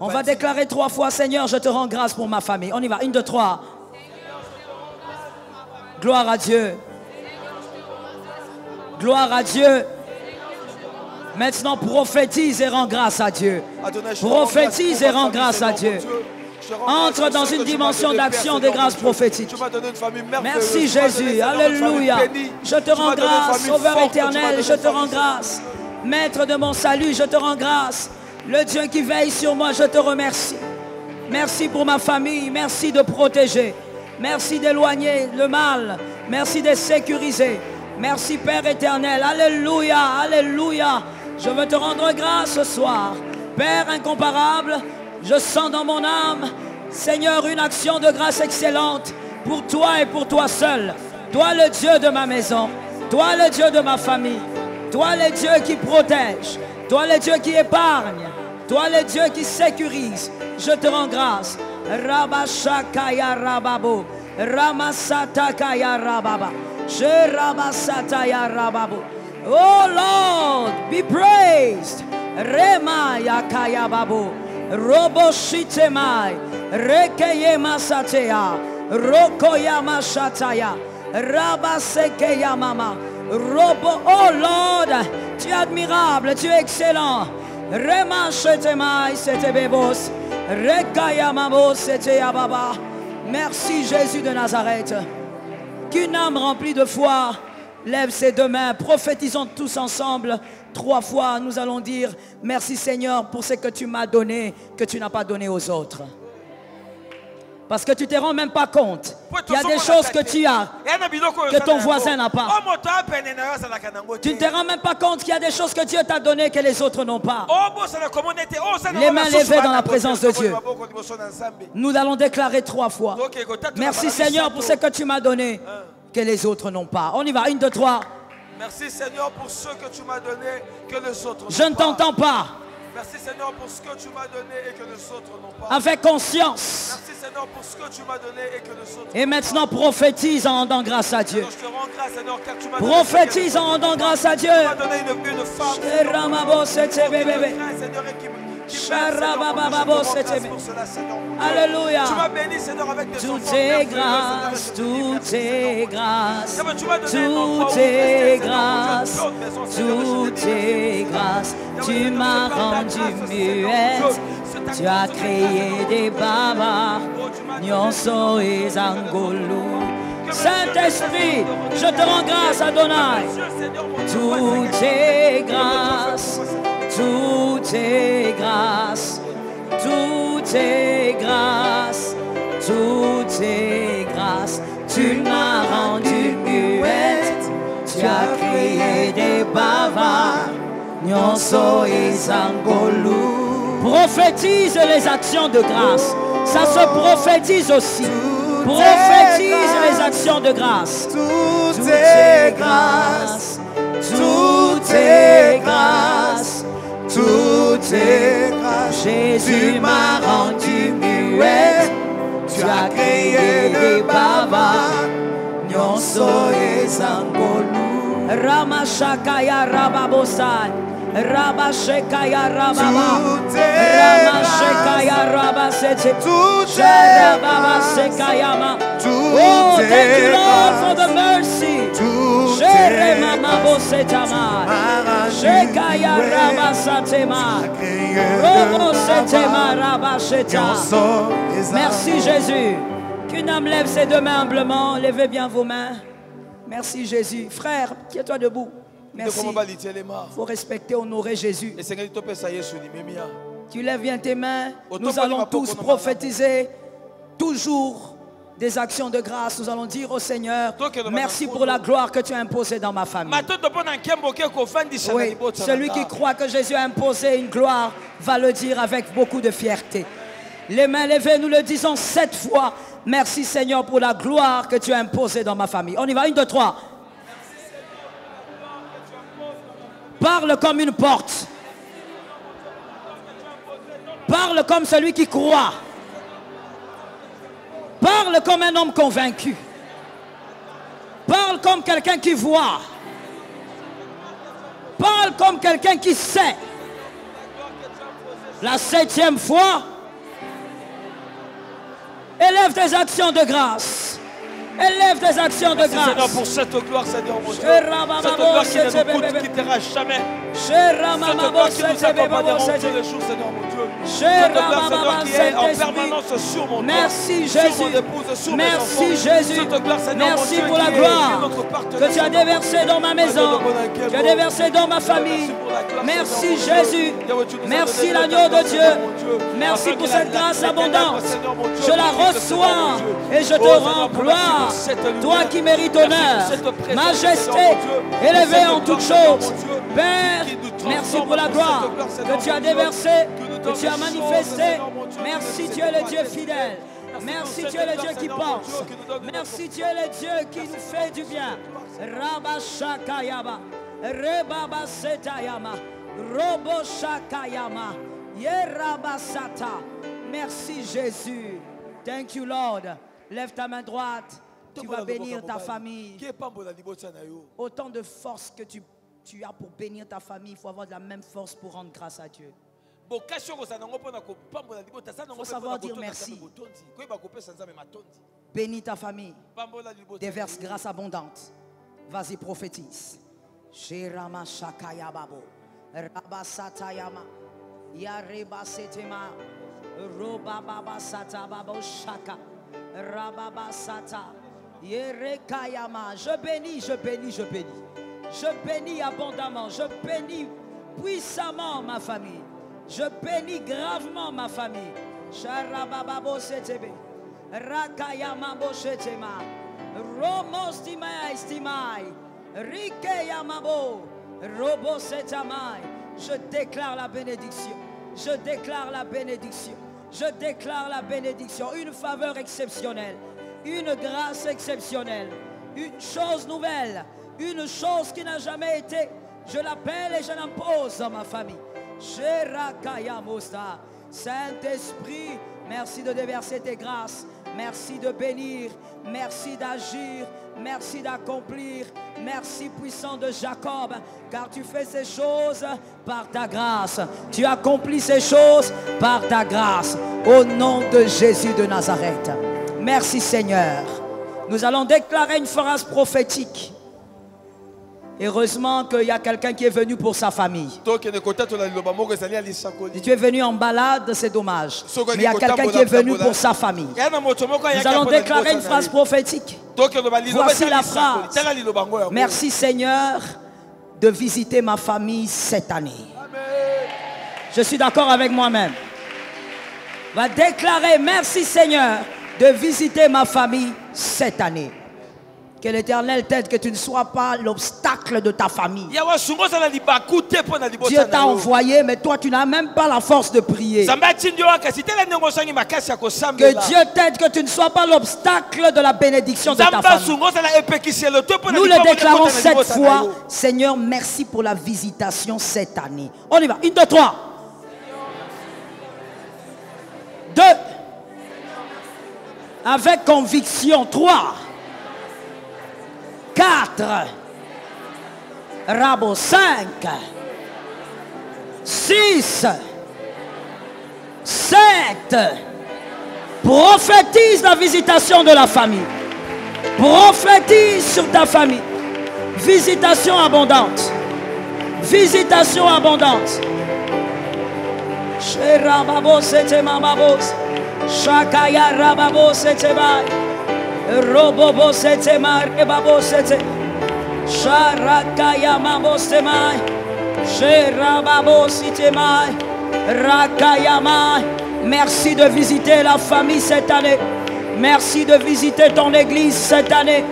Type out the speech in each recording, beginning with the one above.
On va déclarer 3 fois, Seigneur, je te rends grâce pour ma famille. On y va, 1, 2, 3. Gloire à Dieu. Gloire à Dieu. Maintenant, prophétise et rends grâce à Dieu. Prophétise et rends grâce à Dieu. Entre dans une dimension d'action des grâces prophétiques. Merci Jésus. Alléluia. Je te rends grâce, Sauveur éternel, je te rends grâce. Maître de mon salut, je te rends grâce. Le Dieu qui veille sur moi, je te remercie. Merci pour ma famille. Merci de protéger. Merci d'éloigner le mal. Merci de sécuriser. Merci Père éternel. Alléluia. Alléluia. Je veux te rendre grâce ce soir. Père incomparable, je sens dans mon âme, Seigneur, une action de grâce excellente pour toi et pour toi seul. Toi le Dieu de ma maison. Toi le Dieu de ma famille. Toi le Dieu qui protège. Toi le Dieu qui épargne. Toi le Dieu qui sécurise. Je te rends grâce. Rabashakaya Rababo. Ramasatakaya Rababa. Je Rabasataya Rababo. Oh Lord, be praised. Remaya Kaya Babo. Robo Shitemai. Rekeye Masatea. Rokoya Mashataya. Rabasekeya Mama. Robo, oh Lord, tu es admirable, tu es excellent. Rema Shetemai, c'était Bebos. Rekaya Mamo, c'était Ababa. Merci Jésus de Nazareth. Qu'une âme remplie de foi lève ses 2 mains. Prophétisons tous ensemble 3 fois. Nous allons dire merci Seigneur pour ce que tu m'as donné, que tu n'as pas donné aux autres. Parce que tu ne te rends même pas compte. Il y a des choses que tu as, que ton voisin n'a pas. Tu ne te rends même pas compte qu'il y a des choses que Dieu t'a données que les autres n'ont pas. Les mains levées dans la présence de Dieu. Nous allons déclarer 3 fois. Merci Seigneur pour ce que tu m'as donné, que les autres n'ont pas. On y va, 1, 2, 3. Merci Seigneur pour ce que tu m'as donné, que les autres n'ont pas. Je ne t'entends pas. Merci Seigneur pour ce que tu m'as donné et que les autres n'ont pas. Avec conscience. Merci Seigneur pour ce que tu m'as donné et que les autres n'ont pas. Et maintenant prophétise en rendant grâce à Dieu. Je te rends grâce Seigneur car tu m'as prophétise en rendant grâce à Dieu. Tu m'as donné une femme. Alléluia. Tu m'as béni Seigneur avec des enfants. Tout est grâce, tout est grâce, tout est grâce, tout est grâce. Tu m'as rendu muette, tu as créé des bavards, Nyonso et Zangolo. Saint-Esprit, je te rends grâce Adonai. Tout est grâce, tout est grâce, tout est grâce, tout est grâce. Tu m'as rendu muette, tu as créé des bavards, Nyonso et Zangolo. Prophétise les actions de grâce, ça se prophétise aussi. Prophétise les actions de grâce. Tout est grâce, tout est grâce, tout est grâce. Jésus m'a rendu muette, tu as créé des bavards, Nyonso et Zangolo. Ramashakaya Rababosai. Rabashekaya Rababa. Ramashekaya Rabasete. Rababasekayama. Oh, thank you, Lord, for the mercy. Jeremama Bosetama. Shekaya Rabasatema. Robosetema Rabasheta. Merci Jésus. Qu'une âme lève ses 2 mains humblement. Levez bien vos mains. Merci Jésus. Frère, tiens-toi debout. Merci. Il faut respecter, honorer Jésus. Tu lèves bien tes mains. Nous allons tous prophétiser toujours des actions de grâce. Nous allons dire au Seigneur, merci pour la gloire que tu as imposée dans ma famille. Oui, celui qui croit que Jésus a imposé une gloire va le dire avec beaucoup de fierté. Les mains levées, nous le disons 7 fois. Merci Seigneur pour la gloire que tu as imposée dans ma famille. On y va, 1, 2, 3. Parle comme une porte. Parle comme celui qui croit. Parle comme un homme convaincu. Parle comme quelqu'un qui voit. Parle comme quelqu'un qui sait. La 7e fois. Élève tes actions de grâce. Élève tes actions de grâce. Seigneur, pour cette gloire, Seigneur, mon Dieu. Cette gloire qui ne nous quittera jamais. Cette gloire qui nous accompagnera tous les jours, Seigneur, mon Dieu. Cette gloire, Seigneur, qui est en permanence sur mon toit. Merci Jésus. Merci Jésus. Merci pour la gloire que tu as déversée dans ma maison. Tu as déversé dans ma famille. Merci Jésus. Merci l'agneau de Dieu. Merci pour cette grâce abondante. Je la reçois et je te rends gloire. Toi qui mérites honneur, majesté, élevé en toutes choses. Père, merci pour la gloire que tu as déversée, que tu as manifestée. Merci, tu es le Dieu fidèle. Merci, tu es le Dieu qui pense. Merci, tu es le Dieu qui nous fait du bien. Rabba Shakayama, Rebaba Setayama, Robo Shakayama, Yeraba Sata. Merci Jésus. Thank you Lord. Lève ta main droite. Tu vas bénir ta famille. Autant de force que tu as pour bénir ta famille, il faut avoir de la même force pour rendre grâce à Dieu. Il faut savoir dire merci. Bénis ta famille. Déverse grâce abondante. Vas-y, prophétise. Shirama Shakaya Babo. Rabasatayama. Yareba Setema. Roba Baba Sata Babo Shaka. Rababa Sata. Yerekayama. Je bénis, je bénis, je bénis. Je bénis abondamment. Je bénis puissamment ma famille. Je bénis gravement ma famille. Sharababo Setebe. Rakayama Boshetema. Romos Timai Stimai. Rikeyamabo. Robo Setamai. Je déclare la bénédiction. Je déclare la bénédiction. Je déclare la bénédiction. Une faveur exceptionnelle. Une grâce exceptionnelle. Une chose nouvelle. Une chose qui n'a jamais été. Je l'appelle et je l'impose dans ma famille. Shirakayamosta. Saint-Esprit, merci de déverser tes grâces. Merci de bénir. Merci d'agir. Merci d'accomplir. Merci puissant de Jacob. Car tu fais ces choses par ta grâce. Tu accomplis ces choses par ta grâce. Au nom de Jésus de Nazareth. Merci Seigneur. Nous allons déclarer une phrase prophétique. Heureusement qu'il y a quelqu'un qui est venu pour sa famille. Si tu es venu en balade, c'est dommage. Mais il y a quelqu'un qui est venu pour sa famille. Nous allons déclarer une phrase prophétique. Voici la phrase. Merci Seigneur de visiter ma famille cette année. Je suis d'accord avec moi-même. On va déclarer merci Seigneur de visiter ma famille cette année. Que l'Éternel t'aide, que tu ne sois pas l'obstacle de ta famille. Dieu t'a envoyé, mais toi tu n'as même pas la force de prier. Que Dieu t'aide, que tu ne sois pas l'obstacle de la bénédiction de ta famille. Nous le déclarons cette fois. Seigneur, merci pour la visitation cette année. On y va. 1, 2, 3. 2. Avec conviction. 3. 4, Rabo 5, 6, 7. Prophétise la visitation de la famille. Prophétise sur ta famille. Visitation abondante. Visitation abondante. Chez Rababo c'était Mamabos. Shakaya Rababo c'était Mai. Robobo sete mare babo sete Sharakaya mabo semai Sherababo sitemai Rakayama. Merci de visiter la famille cette année. Merci de visiter ton église cette année.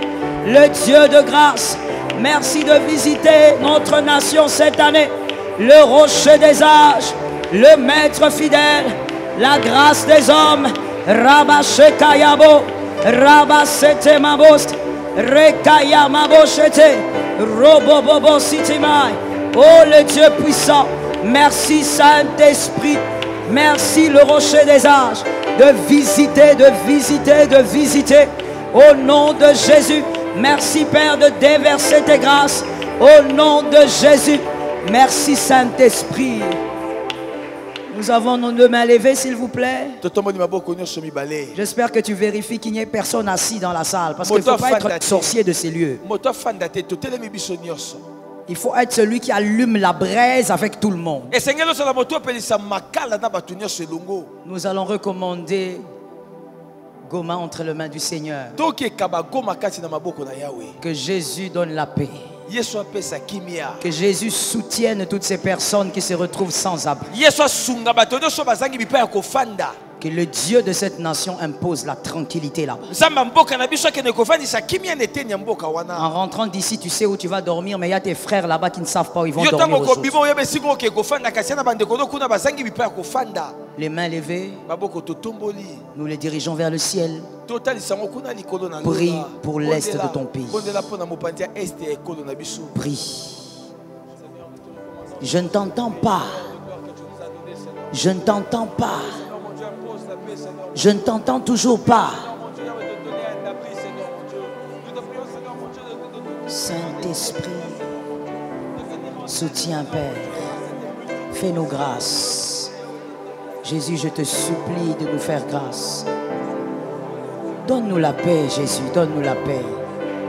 Le Dieu de grâce. Merci de visiter notre nation cette année. Le rocher des âges. Le maître fidèle. La grâce des hommes. Rabashekayabo. Rabasete mabost, rekaya maboshete, robobobo sitimai. Oh le Dieu puissant, merci Saint-Esprit, merci le rocher des âges, de visiter, de visiter, de visiter. Au nom de Jésus, merci Père de déverser tes grâces. Au nom de Jésus, merci Saint-Esprit. Nous avons nos deux mains levées, s'il vous plaît. J'espère que tu vérifies qu'il n'y ait personne assis dans la salle. Parce qu'il ne faut pas être sorcier de ces lieux. Il faut être celui qui allume la braise avec tout le monde. Nous allons recommander Goma entre les mains du Seigneur. Que Jésus donne la paix. Que Jésus soutienne toutes ces personnes qui se retrouvent sans abri. Que le Dieu de cette nation impose la tranquillité là-bas. En rentrant d'ici, tu sais où tu vas dormir, mais il y a tes frères là-bas qui ne savent pas où ils vont dormir aujourd'hui. Les mains levées, nous les dirigeons vers le ciel. Prie pour l'est de ton pays. Prie. Je ne t'entends pas. Je ne t'entends pas. Je ne t'entends toujours pas. Saint-Esprit, soutiens, Père. Fais-nous grâce. Jésus, je te supplie de nous faire grâce. Donne-nous la paix, Jésus, donne-nous la paix.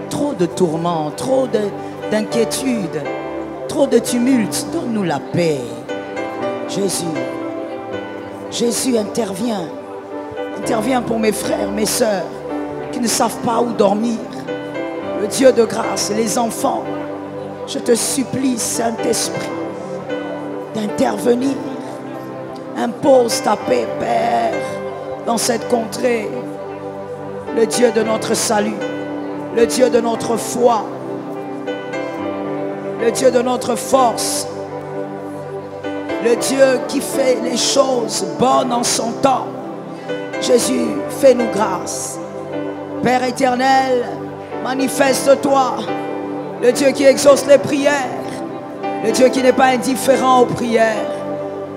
Trop de tourments, trop d'inquiétudes, trop de tumulte. Donne-nous la paix. Jésus, Jésus, interviens. Interviens pour mes frères, mes sœurs qui ne savent pas où dormir. Le Dieu de grâce, les enfants, je te supplie, Saint-Esprit, d'intervenir. Impose ta paix, Père, dans cette contrée. Le Dieu de notre salut, le Dieu de notre foi, le Dieu de notre force, le Dieu qui fait les choses bonnes en son temps. Jésus, fais-nous grâce. Père éternel, manifeste-toi, le Dieu qui exauce les prières, le Dieu qui n'est pas indifférent aux prières.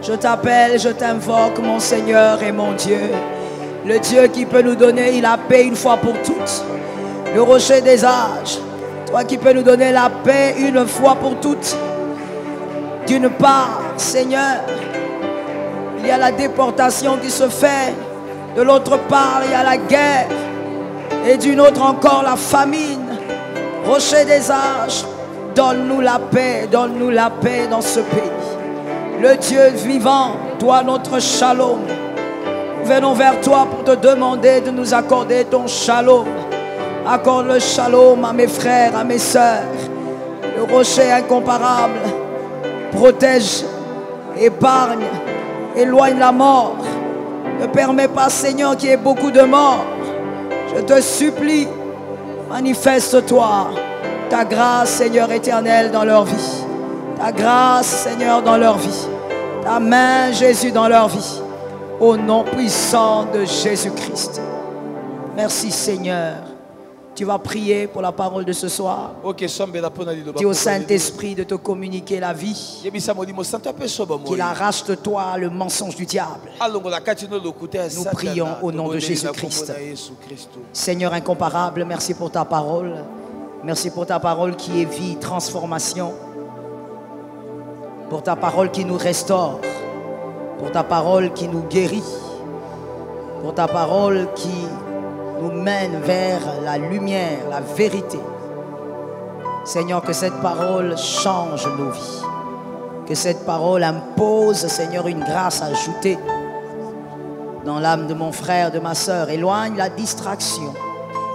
Je t'appelle, je t'invoque, mon Seigneur et mon Dieu. Le Dieu qui peut nous donner la paix une fois pour toutes. Le rocher des âges, toi qui peux nous donner la paix une fois pour toutes. D'une part, Seigneur, il y a la déportation qui se fait. De l'autre part, il y a la guerre. Et d'une autre encore, la famine. Rocher des âges, donne-nous la paix dans ce pays. Le Dieu vivant, toi notre shalom. Nous venons vers toi pour te demander de nous accorder ton shalom. Accorde le shalom à mes frères, à mes sœurs. Le rocher incomparable protège, épargne, éloigne la mort. Ne permets pas, Seigneur, qu'il y ait beaucoup de morts. Je te supplie, manifeste-toi ta grâce, Seigneur éternel, dans leur vie. Ta grâce, Seigneur, dans leur vie. Ta main, Jésus, dans leur vie. Au nom puissant de Jésus-Christ. Merci, Seigneur. Tu vas prier pour la parole de ce soir. Dis au Saint-Esprit de te communiquer la vie. Qu'il arrache de toi le mensonge du diable. Nous prions au nom de Jésus-Christ. Seigneur incomparable, merci pour ta parole. Merci pour ta parole qui est vie, transformation. Pour ta parole qui nous restaure. Pour ta parole qui nous guérit. Pour ta parole qui nous mène vers la lumière, la vérité. Seigneur, que cette parole change nos vies. Que cette parole impose, Seigneur, une grâce ajoutée dans l'âme de mon frère, de ma sœur. Éloigne la distraction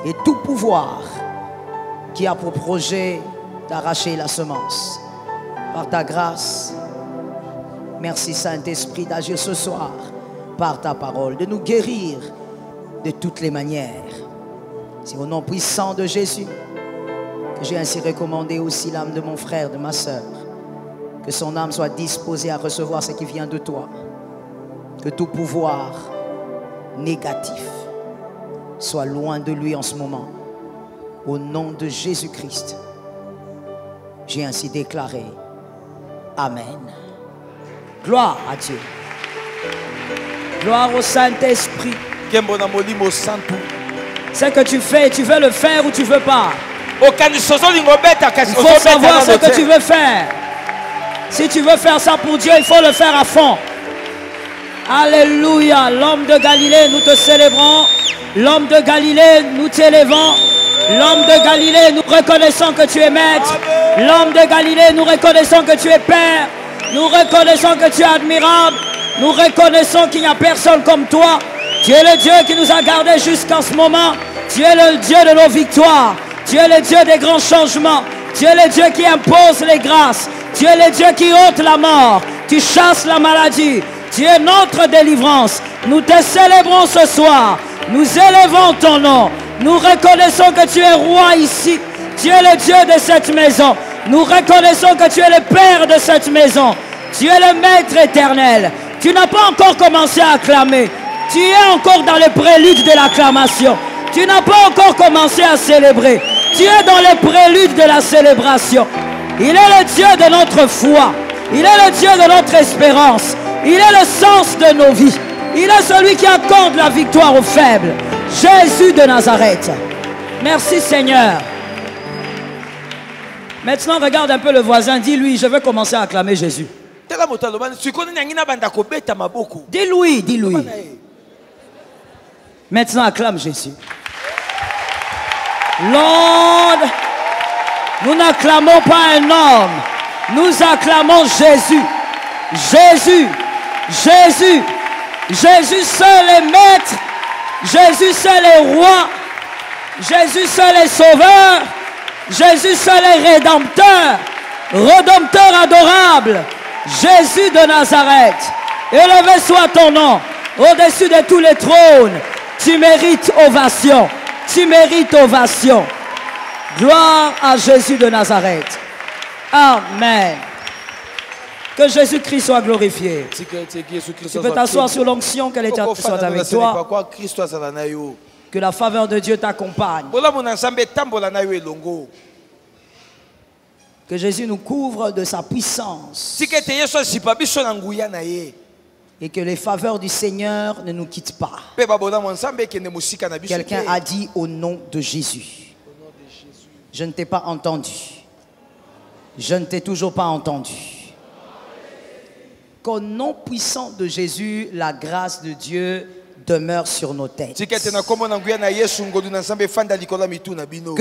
et tout pouvoir qui a pour projet d'arracher la semence. Par ta grâce, merci Saint-Esprit d'agir ce soir par ta parole, de nous guérir de toutes les manières. C'est au nom puissant de Jésus que j'ai ainsi recommandé aussi l'âme de mon frère, de ma sœur. Que son âme soit disposée à recevoir ce qui vient de toi. Que tout pouvoir négatif soit loin de lui en ce moment. Au nom de Jésus-Christ, j'ai ainsi déclaré. Amen. Gloire à Dieu. Gloire au Saint-Esprit. Ce que tu fais, tu veux le faire ou tu ne veux pas. Il faut savoir ce que tu veux faire. Si tu veux faire ça pour Dieu, il faut le faire à fond. Alléluia. L'homme de Galilée, nous te célébrons. L'homme de Galilée, nous t'élevons. L'homme de Galilée, nous reconnaissons que tu es maître. L'homme de Galilée, nous reconnaissons que tu es Père. Nous reconnaissons que tu es admirable. Nous reconnaissons qu'il n'y a personne comme toi. Tu es le Dieu qui nous a gardés jusqu'en ce moment. Tu es le Dieu de nos victoires. Tu es le Dieu des grands changements. Tu es le Dieu qui impose les grâces. Tu es le Dieu qui ôte la mort. Tu chasses la maladie. Tu es notre délivrance. Nous te célébrons ce soir. Nous élevons ton nom. Nous reconnaissons que tu es roi ici. Tu es le Dieu de cette maison. Nous reconnaissons que tu es le Père de cette maison. Tu es le Maître éternel. Tu n'as pas encore commencé à acclamer. Tu es encore dans le prélude de l'acclamation. Tu n'as pas encore commencé à célébrer. Tu es dans le prélude de la célébration. Il est le Dieu de notre foi. Il est le Dieu de notre espérance. Il est le sens de nos vies. Il est celui qui accorde la victoire aux faibles. Jésus de Nazareth. Merci Seigneur. Maintenant, regarde un peu le voisin. Dis-lui, je veux commencer à acclamer Jésus. Dis-lui, dis-lui. Maintenant, acclame Jésus. Lord, nous n'acclamons pas un homme. Nous acclamons Jésus. Jésus. Jésus. Jésus seul est maître. Jésus seul est roi. Jésus seul est sauveur. Jésus seul est rédempteur. Rédempteur adorable. Jésus de Nazareth. Élevé soit ton nom au-dessus de tous les trônes. Tu mérites ovation. Tu mérites ovation. Gloire à Jésus de Nazareth. Amen. Que Jésus-Christ soit glorifié. Tu peux t'asseoir sur l'onction, que l'État soit avec toi. Que la faveur de Dieu t'accompagne. Que Jésus nous couvre de sa puissance. Et que les faveurs du Seigneur ne nous quittent pas. Quelqu'un a dit au nom de Jésus. Je ne t'ai pas entendu. Je ne t'ai toujours pas entendu. Qu'au nom puissant de Jésus, la grâce de Dieu demeure sur nos têtes. Que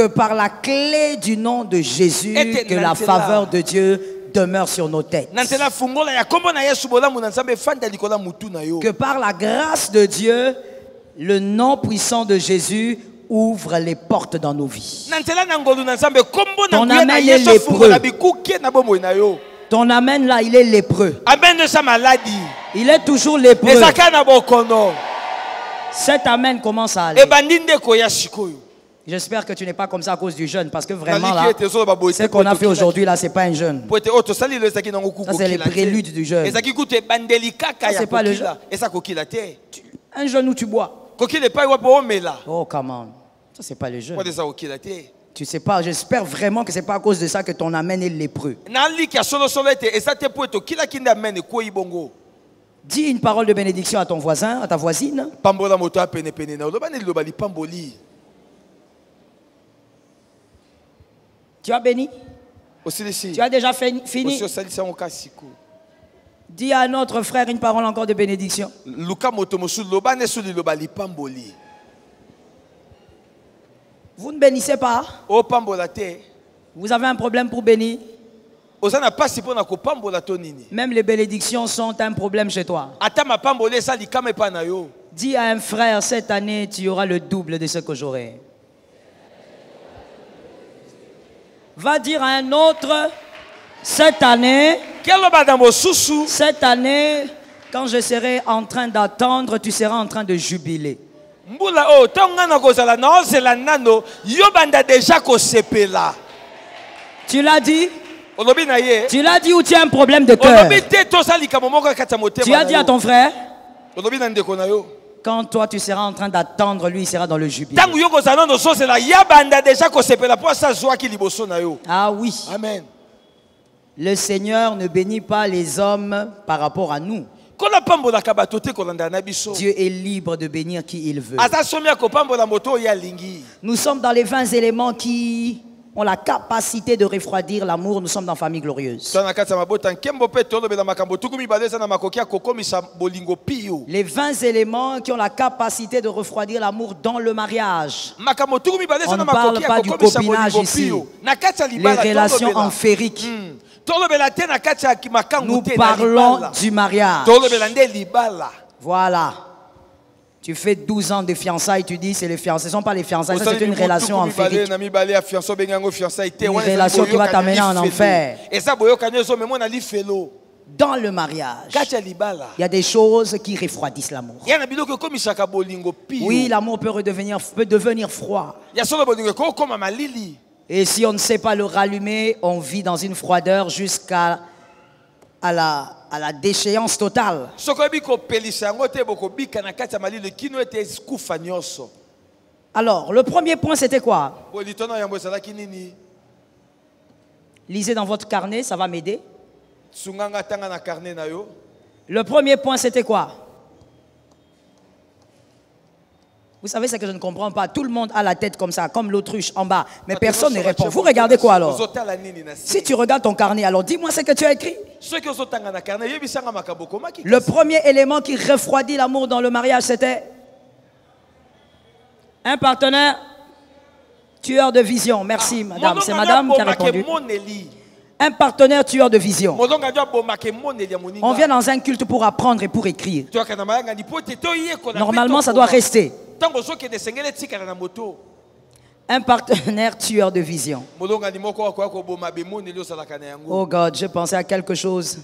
par la clé du nom de Jésus, que la faveur de Dieu demeure sur nos têtes. Que par la grâce de Dieu, le nom puissant de Jésus ouvre les portes dans nos vies. Ton amen est lépreux. Ton amen là, il est lépreux. Il est toujours lépreux. Cet amen commence à aller. J'espère que tu n'es pas comme ça à cause du jeûne, parce que vraiment là, ce qu'on a fait aujourd'hui là, c'est pas un jeûne. Ça c'est les préludes du jeûne. Ça c'est pas le jeûne. Un jeûne où tu bois. Oh come on. Ça c'est pas le jeûne. Tu sais pas, j'espère vraiment que c'est pas à cause de ça que ton amen est lépreux. Dis une parole de bénédiction à ton voisin, à ta voisine. Tu as béni? Tu as déjà fini? Dis à notre frère une parole encore de bénédiction. Vous ne bénissez pas? Vous avez un problème pour bénir? Même les bénédictions sont un problème chez toi. Dis à un frère, cette année, tu auras le double de ce que j'aurai. Va dire à un autre, cette année, quand je serai en train d'attendre, tu seras en train de jubiler. Tu l'as dit? Tu l'as dit ou tu as un problème de cœur? Tu as dit à ton frère? Quand toi tu seras en train d'attendre, lui il sera dans le jubilé. Ah oui. Amen. Le Seigneur ne bénit pas les hommes par rapport à nous. Dieu est libre de bénir qui il veut. Nous sommes dans les 20 éléments qui ont la capacité de refroidir l'amour, nous sommes dans famille glorieuse. Les 20 éléments qui ont la capacité de refroidir l'amour dans le mariage. On ne parle pas du copinage ici. Les relations enfériques. Nous parlons du mariage. Voilà. Tu fais 12 ans de fiançailles, tu dis c'est les fiançailles. Ce ne sont pas les fiançailles, c'est une relation enférique. Une relation qui va t'amener en enfer. Dans le mariage, il y a des choses qui refroidissent l'amour. Oui, l'amour peut devenir froid. Et si on ne sait pas le rallumer, on vit dans une froideur jusqu'à la déchéance totale. Alors, le premier point, c'était quoi? Lisez dans votre carnet, ça va m'aider. Le premier point, c'était quoi? Vous savez ce que je ne comprends pas. Tout le monde a la tête comme ça, comme l'autruche en bas. Mais personne ne répond. Vous regardez quoi alors? Si tu regardes ton carnet, alors dis-moi ce que tu as écrit. Le premier élément qui refroidit l'amour dans le mariage, c'était un partenaire tueur de vision. Merci madame. C'est madame qui a répondu. Un partenaire tueur de vision. On vient dans un culte pour apprendre et pour écrire. Normalement, ça doit rester. Un partenaire tueur de vision. Oh God, je pensais à quelque chose.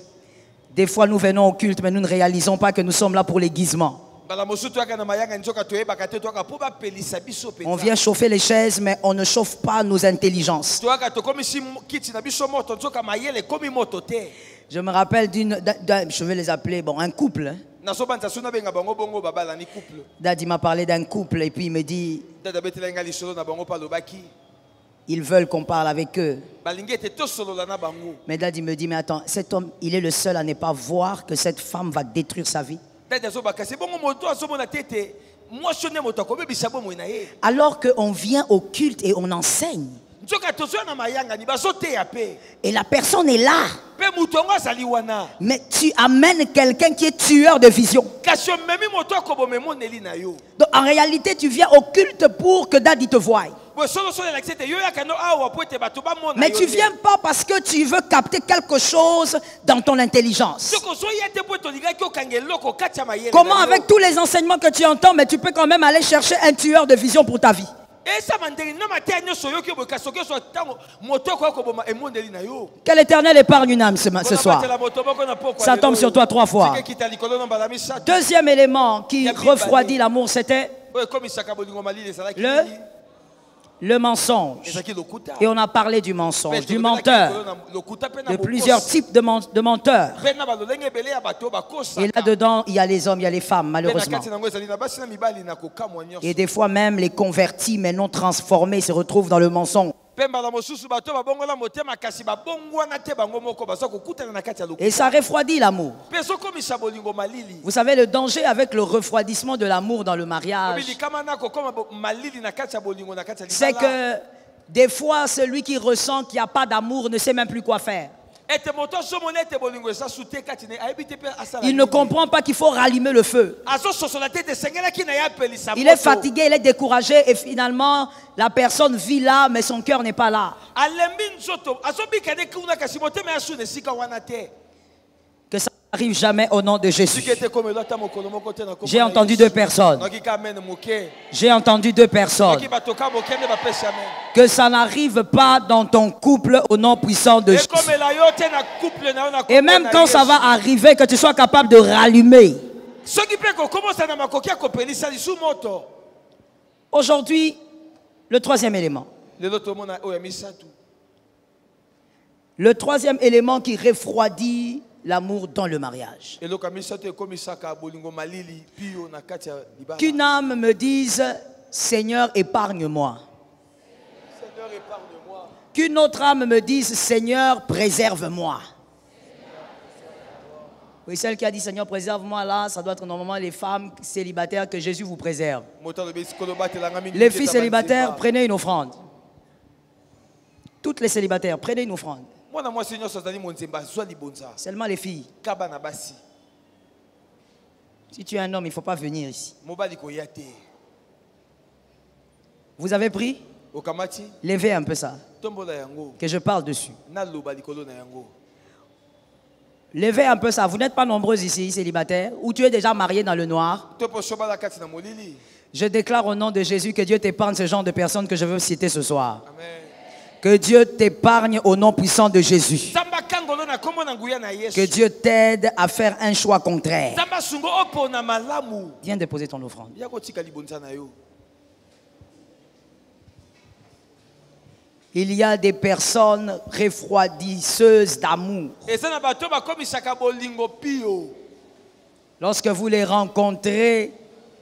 Des fois, nous venons au culte, mais nous ne réalisons pas que nous sommes là pour l'aiguisement. On vient chauffer les chaises, mais on ne chauffe pas nos intelligences. Je me rappelle je vais les appeler, un couple. Daddy m'a parlé d'un couple et puis il me dit, ils veulent qu'on parle avec eux. Mais Daddy me dit, mais attends, cet homme, il est le seul à ne pas voir que cette femme va détruire sa vie. Alors qu'on vient au culte et on enseigne. Et la personne est là. Mais tu amènes quelqu'un qui est tueur de vision. Donc en réalité, tu viens au culte pour que Daddy te voie. Mais tu ne viens pas parce que tu veux capter quelque chose dans ton intelligence. Comment avec tous les enseignements que tu entends, mais tu peux quand même aller chercher un tueur de vision pour ta vie? Quel éternel épargne une âme ce soir? Ça tombe sur toi 3 fois. Deuxième élément qui refroidit l'amour, c'était le mensonge. Et on a parlé du mensonge, du menteur, de plusieurs types de menteurs. Et là-dedans, il y a les hommes, il y a les femmes, malheureusement. Et des fois même, les convertis, mais non transformés, se retrouvent dans le mensonge. Et ça refroidit l'amour. Vous savez, le danger avec le refroidissement de l'amour dans le mariage, c'est que des fois, celui qui ressent qu'il n'y a pas d'amour ne sait même plus quoi faire. Il ne comprend pas qu'il faut rallumer le feu. Il est fatigué, il est découragé et finalement la personne vit là mais son cœur n'est pas là. Que ça n'arrive jamais au nom de Jésus. J'ai entendu 2 personnes. J'ai entendu 2 personnes. Que ça n'arrive pas dans ton couple au nom puissant de Jésus. Et même quand ça va arriver, que tu sois capable de rallumer. Aujourd'hui, le 3e élément. Le 3e élément qui refroidit l'amour dans le mariage. Qu'une âme me dise, Seigneur, épargne-moi. Qu'une autre âme me dise, Seigneur, préserve-moi. Oui, celle qui a dit, Seigneur, préserve-moi, là, ça doit être normalement les femmes célibataires, que Jésus vous préserve. Les filles célibataires, prenez une offrande. Toutes les célibataires, prenez une offrande. Seulement les filles. Si tu es un homme, il ne faut pas venir ici. Vous avez pris? Levez un peu ça. Que je parle dessus. Levez un peu ça. Vous n'êtes pas nombreux ici, célibataires, ou tu es déjà marié dans le noir. Je déclare au nom de Jésus que Dieu t'épargne ce genre de personnes que je veux citer ce soir. Amen. Que Dieu t'épargne au nom puissant de Jésus. Que Dieu t'aide à faire un choix contraire. Viens déposer ton offrande. Il y a des personnes refroidisseuses d'amour. Lorsque vous les rencontrez,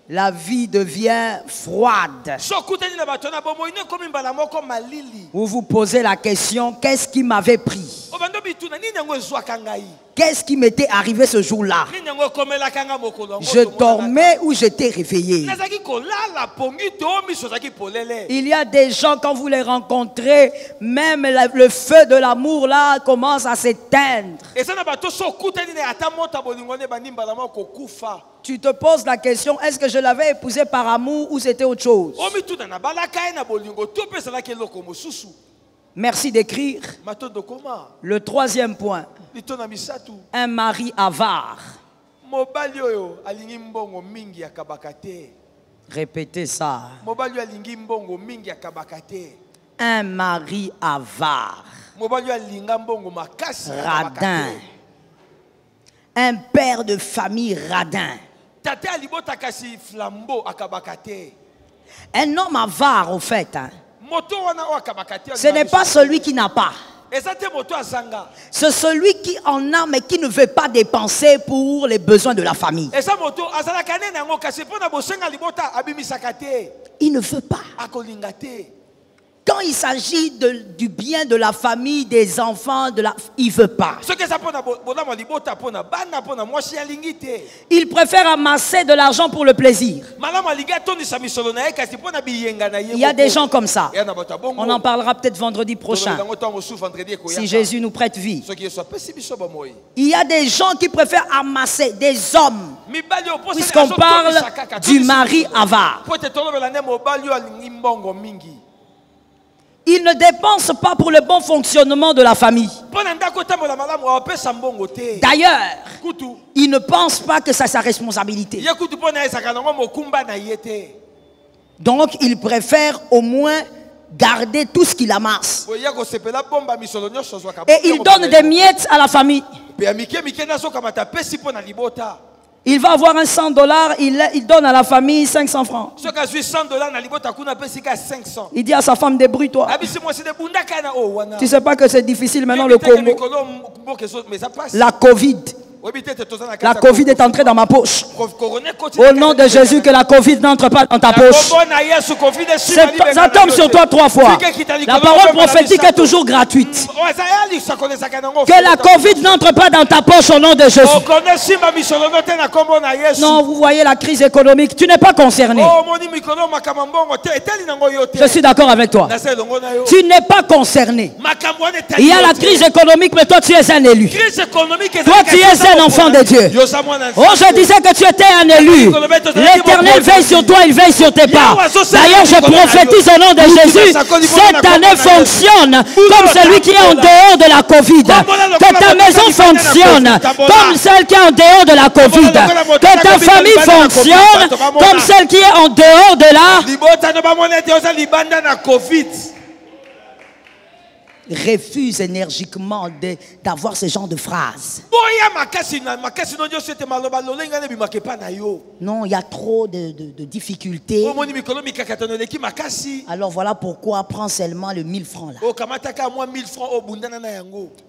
la vie devient froide. Vous vous posez la question, qu'est-ce qui m'avait pris? Qu'est-ce qui m'était arrivé ce jour-là? Je dormais ou j'étais réveillé? Il y a des gens, quand vous les rencontrez, même le feu de l'amour là commence à s'éteindre. Tu te poses la question, est-ce que je l'avais épousé par amour ou c'était autre chose? Merci d'écrire. Le troisième point. Un mari avare. Répétez ça. Un mari avare. Radin. Un père de famille radin. Un homme avare, au fait. Hein. Ce n'est pas celui qui n'a pas. C'est celui qui en a mais qui ne veut pas dépenser pour les besoins de la famille. Il ne veut pas. Quand il s'agit du bien de la famille, des enfants, il ne veut pas. Il préfère amasser de l'argent pour le plaisir. Il y a des gens comme ça. On en parlera peut-être vendredi prochain. Si Jésus nous prête vie. Il y a des gens qui préfèrent amasser, des hommes. Puisqu'on parle du mari avare. Il ne dépense pas pour le bon fonctionnement de la famille. D'ailleurs, il ne pense pas que c'est sa responsabilité. Donc, il préfère au moins garder tout ce qu'il amasse. Et il donne des miettes à la famille. Il va avoir un $100, il donne à la famille 500 francs. Il dit à sa femme, débrouille-toi. Tu ne sais pas que c'est difficile maintenant le Congo. La Covid. La Covid est entrée dans ma poche. Au nom de Jésus, que la Covid n'entre pas dans ta poche. Ça tombe sur toi 3 fois. La parole prophétique est toujours gratuite. Que la Covid n'entre pas dans ta poche au nom de Jésus. Non, vous voyez la crise économique. Tu n'es pas concerné. Je suis d'accord avec toi. Tu n'es pas concerné. Il y a la crise économique, mais toi tu es un élu. Toi tu es un enfant de Dieu. Oh, je disais que tu étais un élu. L'Éternel veille sur toi, il veille sur tes pas. D'ailleurs, je prophétise au nom de Jésus, cette année fonctionne comme celui qui est en dehors de la Covid. Que ta maison fonctionne comme celle qui est en dehors de la Covid. Que ta famille fonctionne comme celle qui est en dehors de la Covid. Refuse énergiquement d'avoir ce genre de phrases. Non, il y a trop de difficultés. Alors voilà pourquoi prends seulement le 1000 francs là.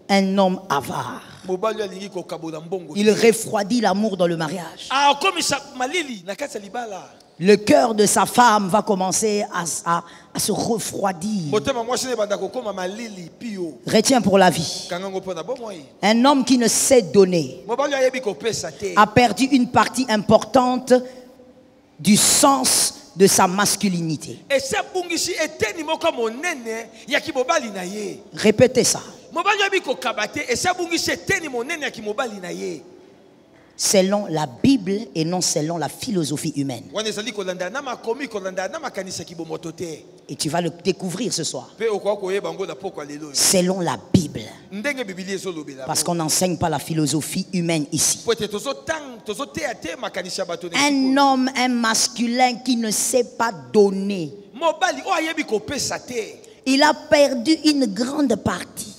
Un homme avare. Il refroidit l'amour dans le mariage. Le cœur de sa femme va commencer à se refroidir. Retiens pour la vie. Un homme qui ne sait donner a perdu une partie importante du sens de sa masculinité. Répétez ça. Selon la Bible et non selon la philosophie humaine. Et tu vas le découvrir ce soir. Selon la Bible. Parce qu'on n'enseigne pas la philosophie humaine ici. Un homme, un masculin qui ne sait pas donner. Il a perdu une grande partie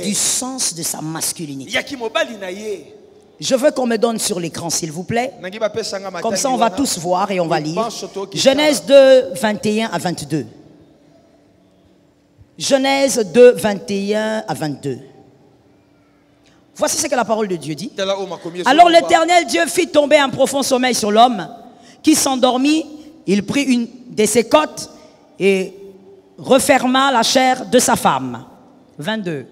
du sens de sa masculinité. Je veux qu'on me donne sur l'écran, s'il vous plaît. Comme ça, on va tous voir et on va lire. Genèse 2, 21 à 22. Genèse 2, 21 à 22. Voici ce que la parole de Dieu dit. Alors l'Éternel Dieu fit tomber un profond sommeil sur l'homme qui s'endormit. Il prit une de ses côtes et referma la chair de sa femme. 22.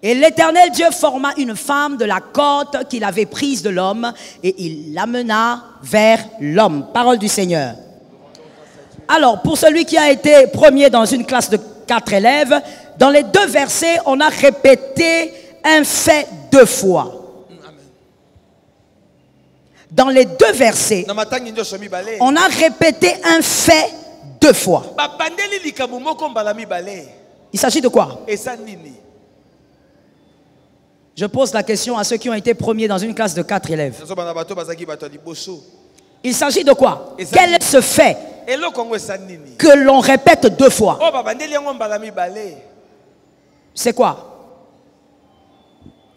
Et l'Éternel Dieu forma une femme de la côte qu'il avait prise de l'homme et il l'amena vers l'homme. Parole du Seigneur. Alors, pour celui qui a été premier dans une classe de 4 élèves, dans les 2 versets, on a répété un fait 2 fois. Dans les 2 versets, on a répété un fait 2 fois. Il s'agit de quoi? Je pose la question à ceux qui ont été premiers dans une classe de 4 élèves. Il s'agit de quoi? Quel est ce fait que l'on répète 2 fois? C'est quoi?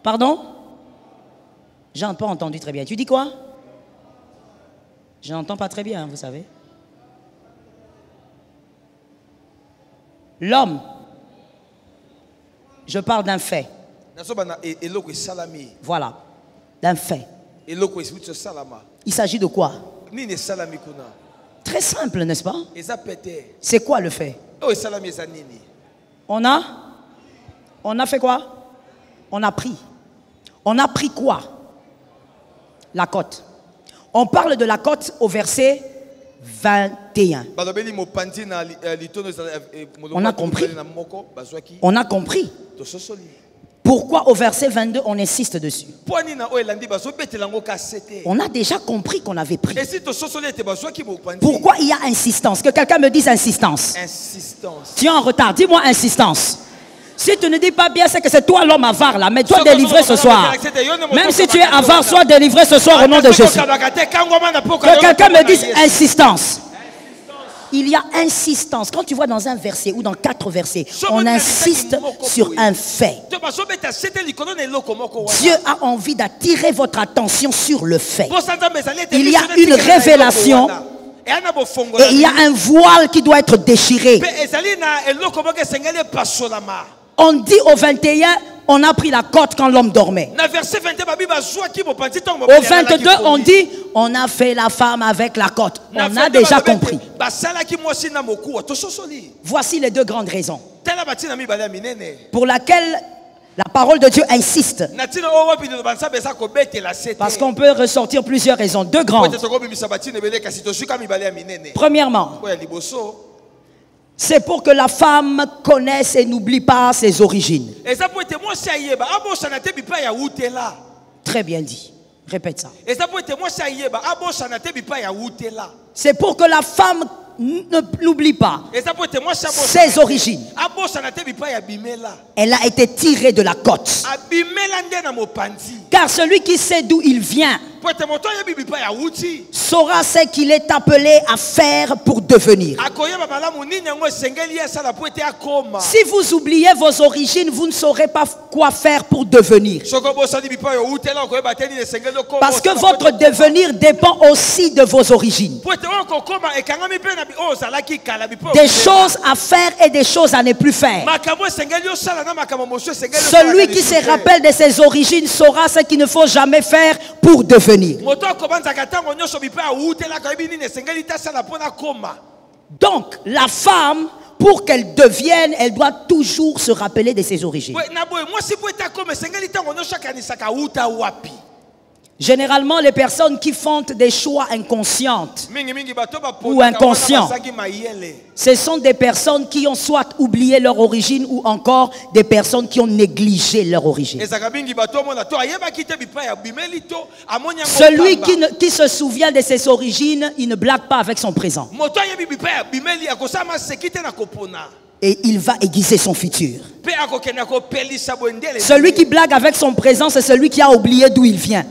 Pardon? Je n'ai pas entendu très bien. Tu dis quoi? Je n'entends pas très bien, vous savez. L'homme. Je parle d'un fait. Voilà. D'un fait. Il s'agit de quoi? Très simple, n'est-ce pas? C'est quoi le fait? On a fait quoi? On a pris. On a pris quoi? La côte. On parle de la côte au verset 21. On a compris. On a compris. Pourquoi au verset 22 on insiste dessus? On a déjà compris qu'on avait pris. Pourquoi il y a insistance? Que quelqu'un me dise insistance. Tu es en retard, dis-moi insistance. Si tu ne dis pas bien, c'est que c'est toi l'homme avare là, mais toi délivré ce soir. Même si tu es avare, sois délivré ce soir au nom de Jésus. Que quelqu'un me dise insistance. Il y a insistance. Quand tu vois dans un verset ou dans 4 versets, on insiste sur un fait. Dieu a envie d'attirer votre attention sur le fait. Il y a une révélation et il y a un voile qui doit être déchiré. On dit au 21, on a pris la côte quand l'homme dormait. Au 22, on dit, on a fait la femme avec la côte. On a déjà compris. Voici les 2 grandes raisons pour laquelle la parole de Dieu insiste. Parce qu'on peut ressortir plusieurs raisons. 2 grandes. Premièrement, c'est pour que la femme connaisse et n'oublie pas ses origines. Très bien dit. Répète ça. C'est pour que la femme n'oublie pas ses origines. Elle a été tirée de la côte. Car celui qui sait d'où il vient saura ce qu'il est appelé à faire pour devenir. Si vous oubliez vos origines, vous ne saurez pas quoi faire pour devenir. Parce que votre devenir dépend aussi de vos origines. Des choses à faire et des choses à ne plus faire. Celui qui se rappelle de ses origines saura ce qu'il ne faut jamais faire pour devenir. Donc, la femme, pour qu'elle devienne, elle doit toujours se rappeler de ses origines. Généralement, les personnes qui font des choix inconscientes ou inconscients, ce sont des personnes qui ont soit oublié leur origine ou encore des personnes qui ont négligé leur origine. Celui qui se souvient de ses origines, il ne blague pas avec son présent. Et il va aiguiser son futur. Celui qui blague avec son présent, c'est celui qui a oublié d'où il vient.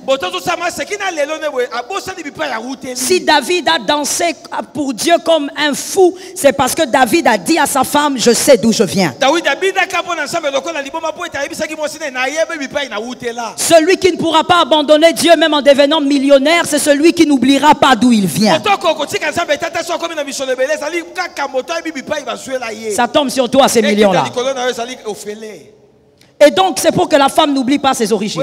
Si David a dansé pour Dieu comme un fou, c'est parce que David a dit à sa femme, je sais d'où je viens. Celui qui ne pourra pas abandonner Dieu même en devenant millionnaire, c'est celui qui n'oubliera pas d'où il vient. Ça tombe sur toi ces millions-là. Et donc c'est pour que la femme n'oublie pas ses origines.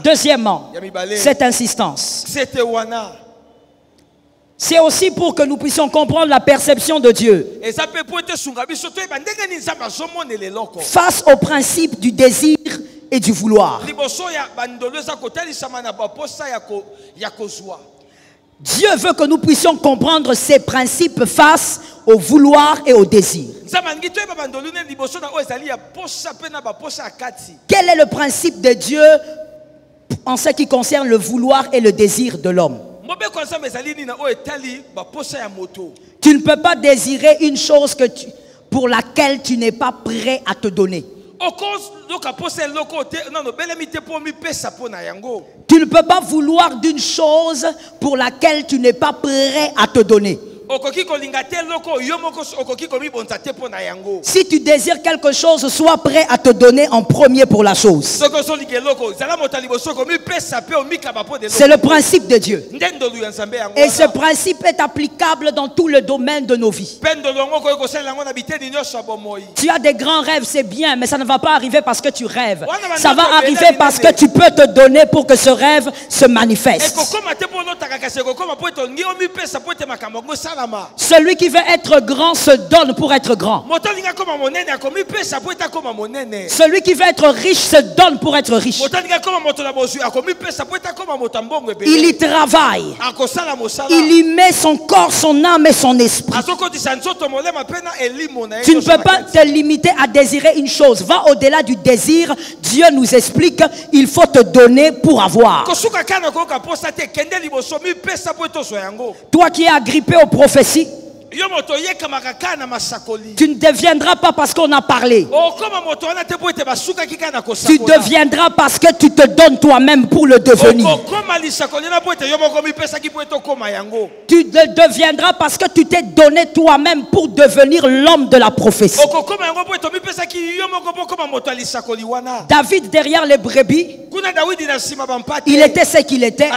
Deuxièmement, cette insistance, c'est aussi pour que nous puissions comprendre la perception de Dieu face au principe du désir et du vouloir. Dieu veut que nous puissions comprendre ces principes face au vouloir et au désir. Quel est le principe de Dieu en ce qui concerne le vouloir et le désir de l'homme? Tu ne peux pas désirer une chose pour laquelle tu n'es pas prêt à te donner. Tu ne peux pas vouloir d'une chose pour laquelle tu n'es pas prêt à te donner. Si tu désires quelque chose, sois prêt à te donner en premier pour la chose. C'est le principe de Dieu. Et ce principe est applicable dans tout le domaine de nos vies. Tu as des grands rêves, c'est bien, mais ça ne va pas arriver parce que tu rêves. Ça va arriver parce que tu peux te donner pour que ce rêve se manifeste. Celui qui veut être grand se donne pour être grand. Celui qui veut être riche se donne pour être riche. Il y travaille. Il y met son corps, son âme et son esprit. Tu ne peux pas te limiter à désirer une chose. Va au-delà du désir. Dieu nous explique, il faut te donner pour avoir. Toi qui es agrippé aux prophéties, tu ne deviendras pas parce qu'on a parlé. Tu deviendras parce que tu te donnes toi-même pour le devenir. Tu deviendras parce que tu t'es donné toi-même pour devenir l'homme de la prophétie. David derrière les brebis, il était ce qu'il était.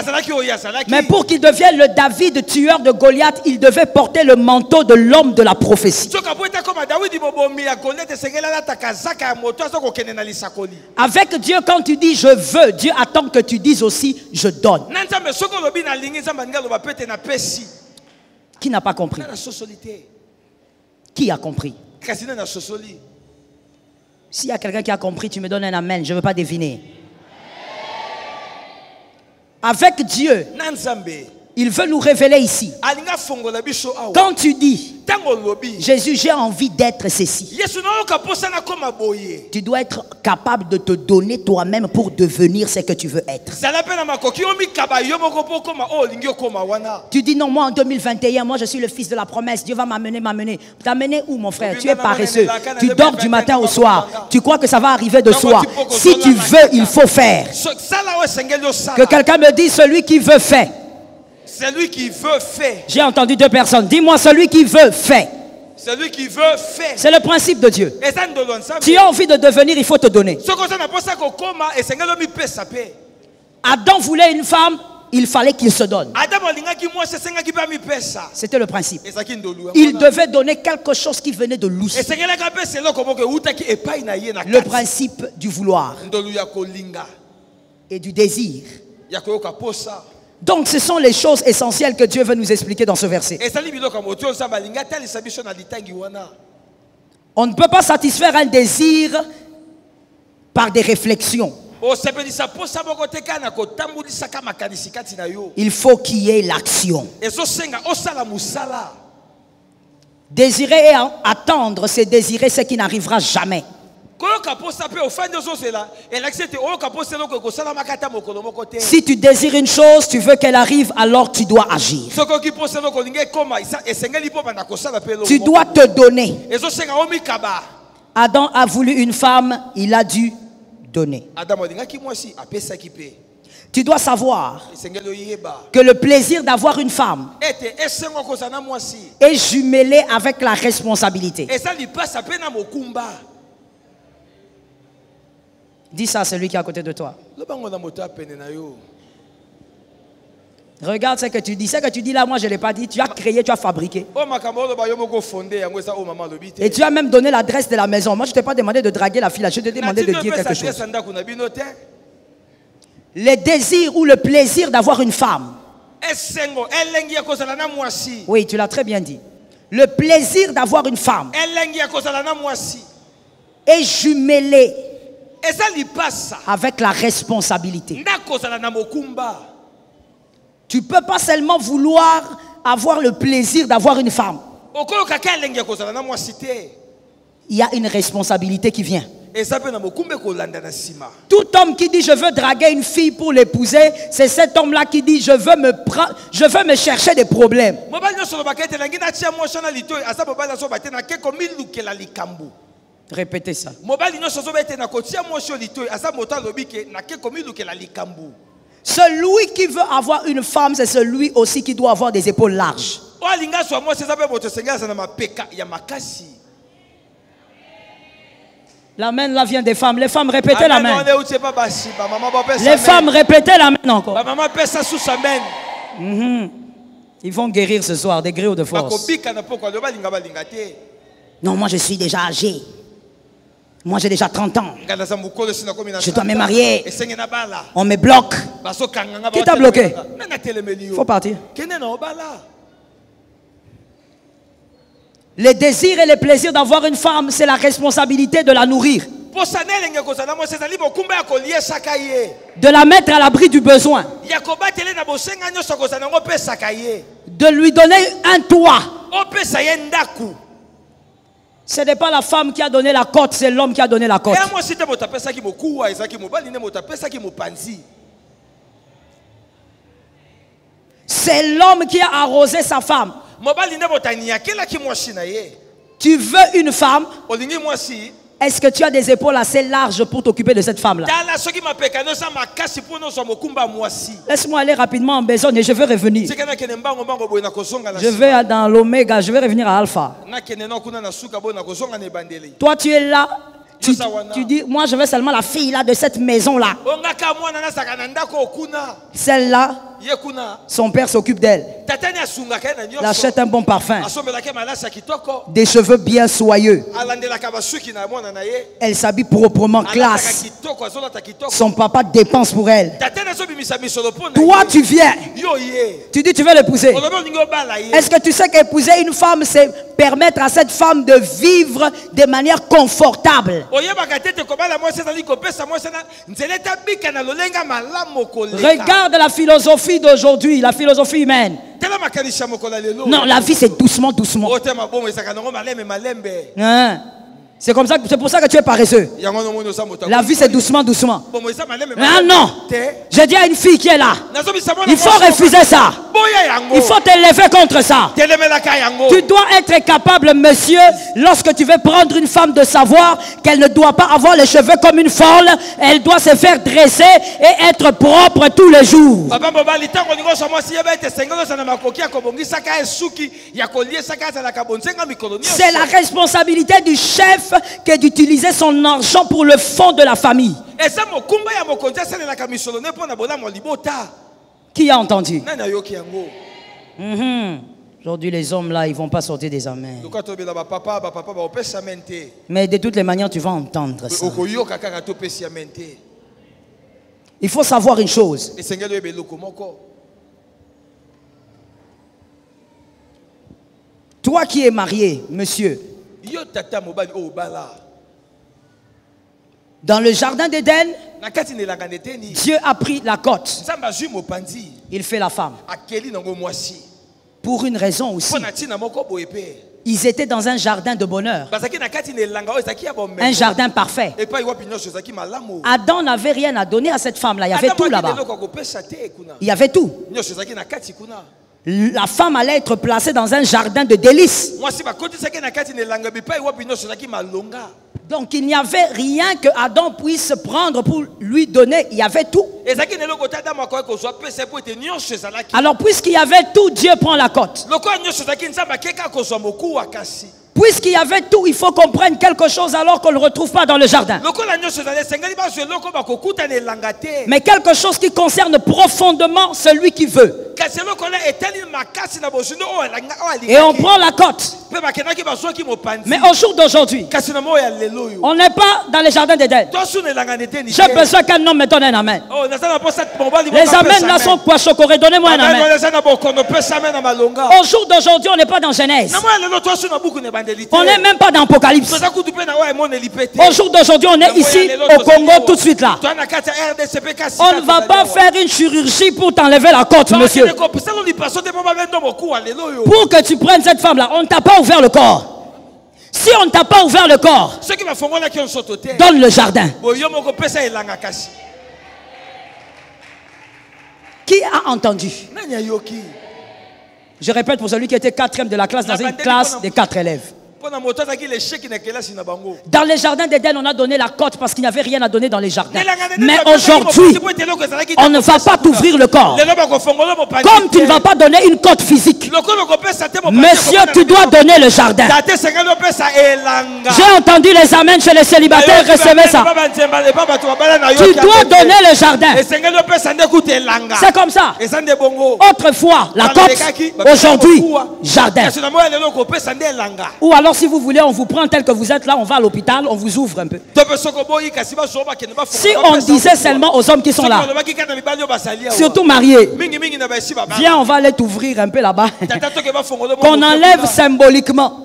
Mais pour qu'il devienne le David tueur de Goliath, il devait porter le manteau de l'homme de la prophétie. Avec Dieu, quand tu dis je veux, Dieu attend que tu dises aussi je donne. Qui n'a pas compris? Qui a compris? S'il y a quelqu'un qui a compris, tu me donnes un amen. Je ne veux pas deviner. Avec Dieu, il veut nous révéler ici. Quand tu dis Jésus, j'ai envie d'être ceci, tu dois être capable de te donner toi-même pour devenir ce que tu veux être. Tu dis non, moi en 2021, moi je suis le fils de la promesse. Dieu va m'amener. T'amener où, mon frère? Tu es paresseux. Tu dors du matin au soir. Tu crois que ça va arriver de soi. Si tu veux, il faut faire. Que quelqu'un me dise celui qui veut faire. Celui qui veut faire. J'ai entendu deux personnes. Dis-moi celui qui veut faire. Celui qui veut faire. C'est le principe de Dieu. Tu as envie de devenir, il faut te donner. Adam voulait une femme, il fallait qu'il se donne. C'était le principe. Il devait donner quelque chose qui venait de lui. Le principe du vouloir et du désir. Donc ce sont les choses essentielles que Dieu veut nous expliquer dans ce verset. On ne peut pas satisfaire un désir par des réflexions. Il faut qu'il y ait l'action. Désirer et attendre, c'est désirer ce qui n'arrivera jamais. Si tu désires une chose, tu veux qu'elle arrive, alors tu dois agir. Tu dois te donner. Adam a voulu une femme, il a dû donner. Tu dois savoir que le plaisir d'avoir une femme est jumelé avec la responsabilité. Dis ça à celui qui est à côté de toi. Regarde ce que tu dis. Ce que tu dis là, moi je ne l'ai pas dit. Tu as créé, tu as fabriqué. Et tu as même donné l'adresse de la maison. Moi je ne t'ai pas demandé de draguer la fille là. Je t'ai demandé de dire quelque chose. Le désir ou le plaisir d'avoir une femme. Oui, tu l'as très bien dit. Le plaisir d'avoir une femme est jumelé avec la responsabilité. Tu ne peux pas seulement vouloir avoir le plaisir d'avoir une femme. Il y a une responsabilité qui vient. Tout homme qui dit je veux draguer une fille pour l'épouser, c'est cet homme-là qui dit je veux me chercher des problèmes. Répétez ça. Celui qui veut avoir une femme, c'est celui aussi qui doit avoir des épaules larges. La main là vient des femmes. Les femmes, répétez la main. Les femmes, répétez la main encore. Ils vont guérir ce soir, des griots de force. Non, moi je suis déjà âgé. Moi j'ai déjà 30 ans. Je dois me marier. On me bloque. Qui t'a bloqué? Il faut partir. Le désir et le plaisir d'avoir une femme, c'est la responsabilité de la nourrir. De la mettre à l'abri du besoin. De lui donner un toit. Ce n'est pas la femme qui a donné la côte, c'est l'homme qui a donné la côte. C'est l'homme qui a arrosé sa femme. Tu veux une femme? Est-ce que tu as des épaules assez larges pour t'occuper de cette femme-là? Laisse-moi aller rapidement en besogne et je vais revenir. Je vais dans l'oméga, je vais revenir à alpha. Toi, tu es là. Tu dis, moi je veux seulement la fille là de cette maison-là. Celle-là, son père s'occupe d'elle. Il achète un bon parfum. Des cheveux bien soyeux. Elle s'habille proprement, classe. Son papa dépense pour elle. Toi tu viens. Tu dis tu veux l'épouser. Est-ce que tu sais qu'épouser une femme, c'est permettre à cette femme de vivre de manière confortable? Regarde la philosophie d'aujourd'hui, la philosophie humaine. Non, la vie c'est doucement, doucement. Hein? C'est comme ça, c'est pour ça que tu es paresseux. La vie c'est doucement, doucement. Ah non, j'ai dit à une fille qui est là, il faut refuser ça. Il faut te lever contre ça. Tu dois être capable, monsieur, lorsque tu veux prendre une femme, de savoir qu'elle ne doit pas avoir les cheveux comme une folle. Elle doit se faire dresser et être propre tous les jours. C'est la responsabilité du chef que d'utiliser son argent pour le fond de la famille. Qui a entendu? Aujourd'hui, les hommes là, ils ne vont pas sortir des amens. Mais de toutes les manières, tu vas entendre ça. Il faut savoir une chose. Toi qui es marié, monsieur, dans le jardin d'Éden, Dieu a pris la côte. Il fait la femme. Pour une raison aussi. Ils étaient dans un jardin de bonheur. Un jardin parfait. Adam n'avait rien à donner à cette femme-là. Il y avait tout là-bas. Il y avait tout. La femme allait être placée dans un jardin de délices. Donc il n'y avait rien que Adam puisse prendre pour lui donner. Il y avait tout. Alors puisqu'il y avait tout, Dieu prend la côte. Puisqu'il y avait tout, il faut qu'on prenne quelque chose alors qu'on ne le retrouve pas dans le jardin. Mais quelque chose qui concerne profondément celui qui veut. Et on prend la côte. Mais au jour d'aujourd'hui, on n'est pas dans les jardins d'Éden. J'ai besoin qu'un homme me donne un amen. Les amens là sont quoi, chocoré? Donnez-moi un amen. Au jour d'aujourd'hui, on n'est pas dans Genèse. On n'est même pas dans Apocalypse. Au jour d'aujourd'hui, on est ici au Congo tout de suite là. On ne va pas faire une chirurgie pour t'enlever la côte, monsieur. Pour que tu prennes cette femme-là, on ne t'a pas ouvert le corps. Si on ne t'a pas ouvert le corps, donne le jardin. Qui a entendu? Je répète pour celui qui était 4e de la classe dans une classe de 4 élèves. Dans les jardins d'Éden, on a donné la côte parce qu'il n'y avait rien à donner dans les jardins. Mais aujourd'hui, on ne va pas t'ouvrir le corps. Comme tu ne vas pas donner une côte physique. Monsieur, tu dois donner le jardin. J'ai entendu les amens chez les célibataires, recevez ça. Tu dois donner le jardin. C'est comme ça. Autrefois, la côte. Aujourd'hui, jardin. Ou alors si vous voulez, on vous prend tel que vous êtes là, on va à l'hôpital, on vous ouvre un peu. Si on disait seulement aux hommes qui sont là, surtout mariés, viens, on va aller t'ouvrir un peu là-bas, qu'on enlève symboliquement.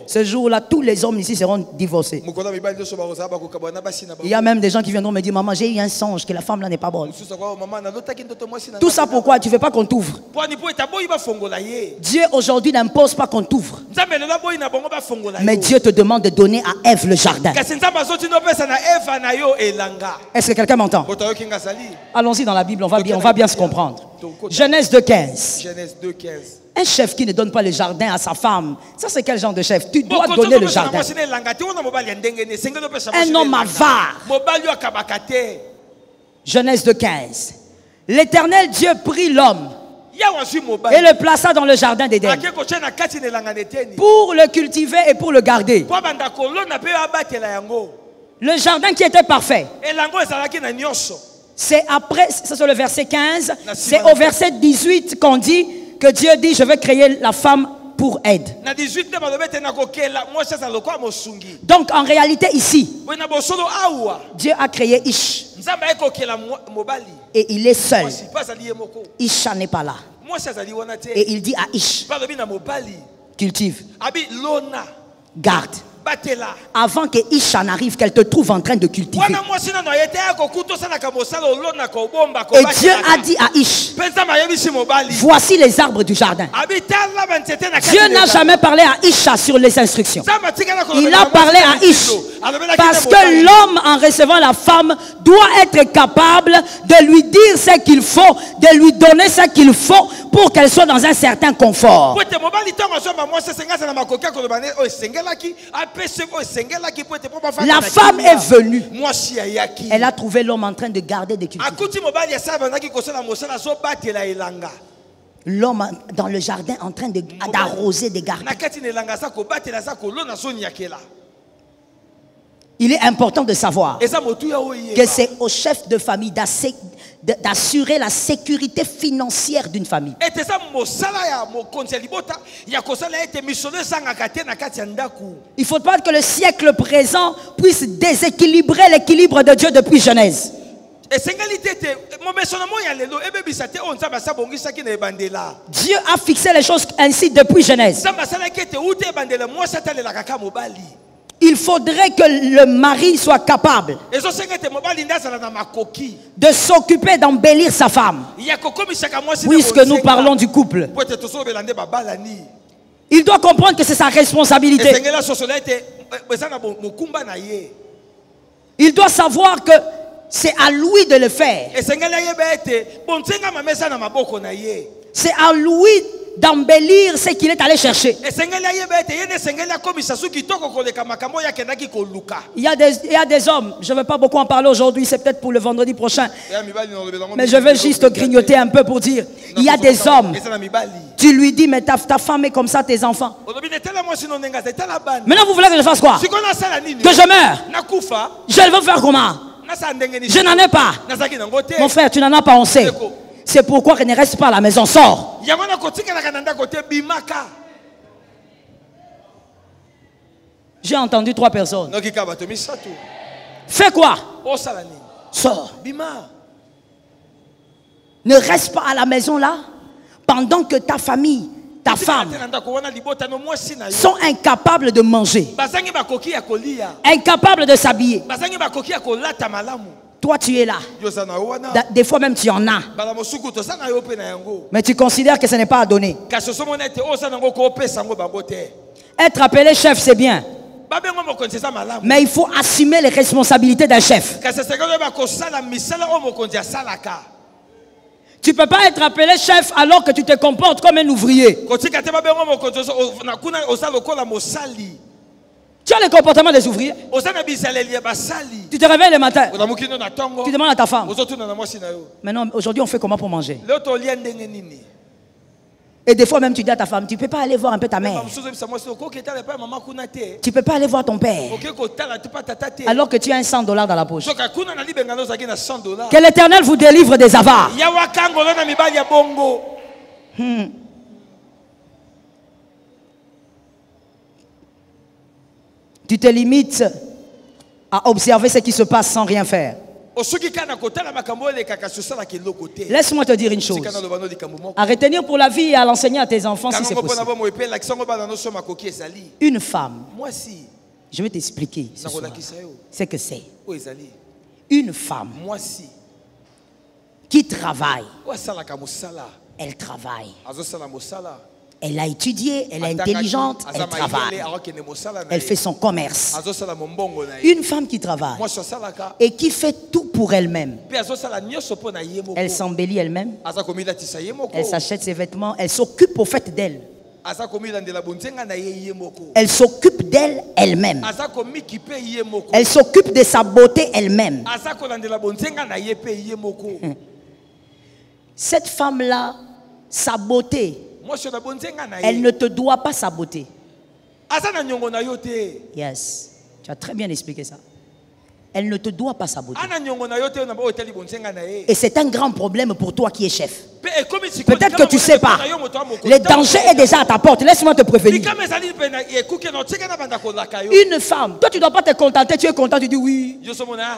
Ce jour-là, tous les hommes ici seront divorcés. Il y a même des gens qui viendront me dire, maman, j'ai eu un songe que la femme là n'est pas bonne. Tout ça pourquoi? Tu ne veux pas qu'on t'ouvre? Dieu aujourd'hui n'impose pas qu'on t'ouvre. Mais Dieu te demande de donner à Ève le jardin. Est-ce que quelqu'un m'entend? Allons-y dans la Bible, on va bien se comprendre. Genèse 2,15. Un chef qui ne donne pas le jardin à sa femme, ça c'est quel genre de chef? Tu dois donner le jardin. Un homme avare. Genèse 2,15. L'Éternel Dieu prit l'homme et le plaça dans le jardin d'Éden pour le cultiver et pour le garder. Le jardin qui était parfait. C'est après, ça c'est le verset 15, c'est au verset 18 qu'on dit que Dieu dit, je vais créer la femme pour aide. Donc en réalité ici, Dieu a créé Ish. Et il est seul. Isha n'est pas là. Et il dit à Ish, cultive, garde. Avant que Isha n'arrive, qu'elle te trouve en train de cultiver. Et Dieu a dit à Ish, voici les arbres du jardin. Dieu n'a jamais parlé à Isha sur les instructions. Il a parlé à Ish. Parce que l'homme, en recevant la femme, doit être capable de lui dire ce qu'il faut, de lui donner ce qu'il faut pour qu'elle soit dans un certain confort. La femme est venue. Elle a trouvé l'homme en train de garder des cultures. L'homme dans le jardin en train d'arroser des gardens. Il est important de savoir que c'est au chef de famille d'assurer la sécurité financière d'une famille. Il ne faut pas que le siècle présent puisse déséquilibrer l'équilibre de Dieu depuis Genèse. Dieu a fixé les choses ainsi depuis Genèse. il faudrait que le mari soit capable de s'occuper d'embellir sa femme. Puisque nous parlons du couple, il doit comprendre que c'est sa responsabilité. Il doit savoir que c'est à lui de le faire. C'est à lui d'embellir ce qu'il est allé chercher. Il y a des hommes, je ne vais pas beaucoup en parler aujourd'hui, c'est peut-être pour le vendredi prochain, mais je vais juste grignoter un peu pour dire, il y a des hommes, tu lui dis, mais ta femme est comme ça, tes enfants. Maintenant vous voulez que je fasse quoi? Que je meure? Je veux faire comment? Je n'en ai pas. Mon frère, tu n'en as pas, on sait. C'est pourquoi il ne reste pas à la maison, sors. J'ai entendu 3 personnes. Fais quoi? Sors. Ne reste pas à la maison là pendant que ta famille, ta femme sont incapables de manger, incapables de s'habiller. Toi tu es là. Des fois même tu en as. Mais tu considères que ce n'est pas à donner. Être appelé chef c'est bien. Mais il faut assumer les responsabilités d'un chef. Tu ne peux pas être appelé chef alors que tu te comportes comme un ouvrier. Tu as le comportement des ouvriers. Tu te réveilles le matin. Tu demandes à ta femme. Maintenant, aujourd'hui, on fait comment pour manger? Et des fois même, tu dis à ta femme, tu ne peux pas aller voir un peu ta mère. Tu ne peux pas aller voir ton père. Alors que tu as $100 dans la poche. Que l'Éternel vous délivre des avares. Tu te limites à observer ce qui se passe sans rien faire. Laisse-moi te dire une chose. À retenir pour la vie et à l'enseigner à tes enfants si c'est possible. Une femme, je vais t'expliquer ce que c'est. Une femme qui travaille, elle travaille. Elle a étudié, elle est intelligente, elle travaille. Elle fait son commerce. Une femme qui travaille et qui fait tout pour elle-même. Elle s'embellit elle-même. Elle s'achète ses vêtements. Elle s'occupe au fait d'elle. Elle s'occupe d'elle elle-même. Elle s'occupe de sa beauté elle-même. Cette femme-là, sa beauté, elle ne te doit pas sa beauté. Yes. Tu as très bien expliqué ça. Elle ne te doit pas sa beauté. Et c'est un grand problème pour toi qui es chef. Peut-être que tu ne sais pas. Le danger est déjà à ta porte. Laisse-moi te prévenir. Une femme, toi tu ne dois pas te contenter. Tu es content, tu dis oui.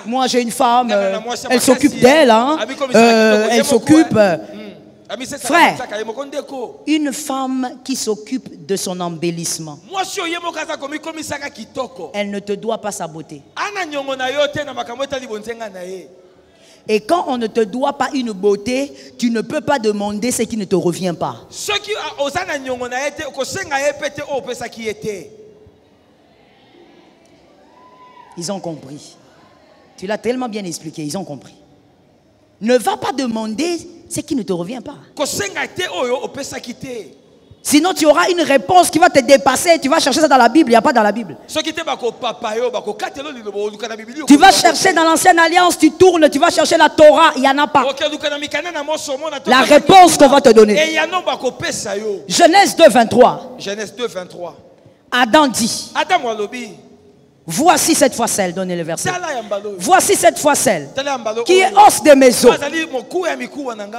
Moi j'ai une femme, elle s'occupe d'elle. Hein. Elle s'occupe... Frère, une femme qui s'occupe de son embellissement, elle ne te doit pas sa beauté. Et quand on ne te doit pas une beauté, tu ne peux pas demander ce qui ne te revient pas. Ils ont compris. Tu l'as tellement bien expliqué, ils ont compris. Ne va pas demander ce qui ne te revient pas. Sinon tu auras une réponse qui va te dépasser. Tu vas chercher ça dans la Bible, il n'y a pas dans la Bible. Tu vas chercher dans l'ancienne alliance, tu tournes, tu vas chercher la Torah, il n'y en a pas. La réponse qu'on va te donner. Genèse 2, 23. Adam dit, voici cette fois celle, donnez le verset. Voici cette fois celle qui est os de mes os,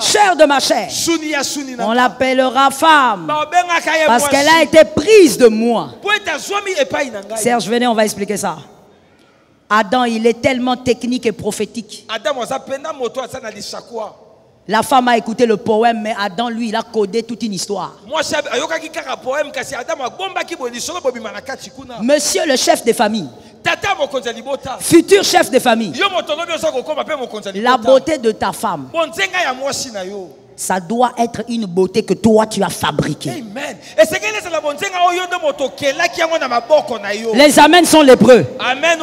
chair de ma chair. On l'appellera femme parce qu'elle a été prise de moi. Serge, venez, on va expliquer ça. Adam, il est tellement technique et prophétique. La femme a écouté le poème, mais Adam, lui, il a codé toute une histoire. Monsieur le chef de famille, futur chef de famille, la beauté de ta femme, ça doit être une beauté que toi tu as fabriquée. Amen. Les amens sont lépreux. Amen.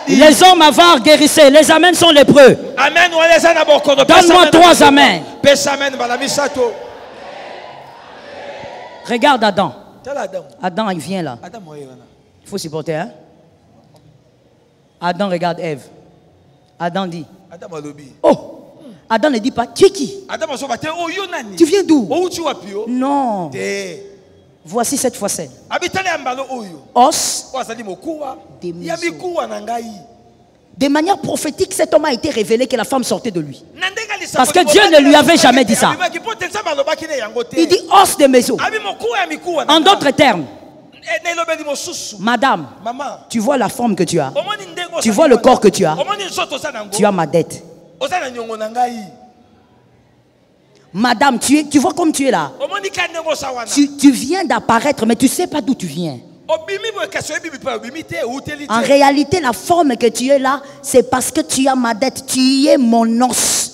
Les hommes avares guérissés. Les amens sont lépreux. Amen. Donne-moi 3 amens. Regarde Adam. Adam, il vient là. Il faut supporter, hein? Adam regarde Ève. Adam dit. Oh! Adam ne dit pas, tu es qui? Tu viens d'où? Non. Voici cette fossette. Os des maisons. De manière prophétique, cet homme a été révélé que la femme sortait de lui. Parce que Dieu ne lui avait jamais dit ça. Il dit os des maisons. En d'autres termes, madame, tu vois la forme que tu as. Tu vois le corps que tu as. Tu as ma dette. Madame, tu vois comme tu es là. Tu viens d'apparaître, mais tu ne sais pas d'où tu viens. En réalité, la forme que tu es là, c'est parce que tu as ma dette. Tu es mon os.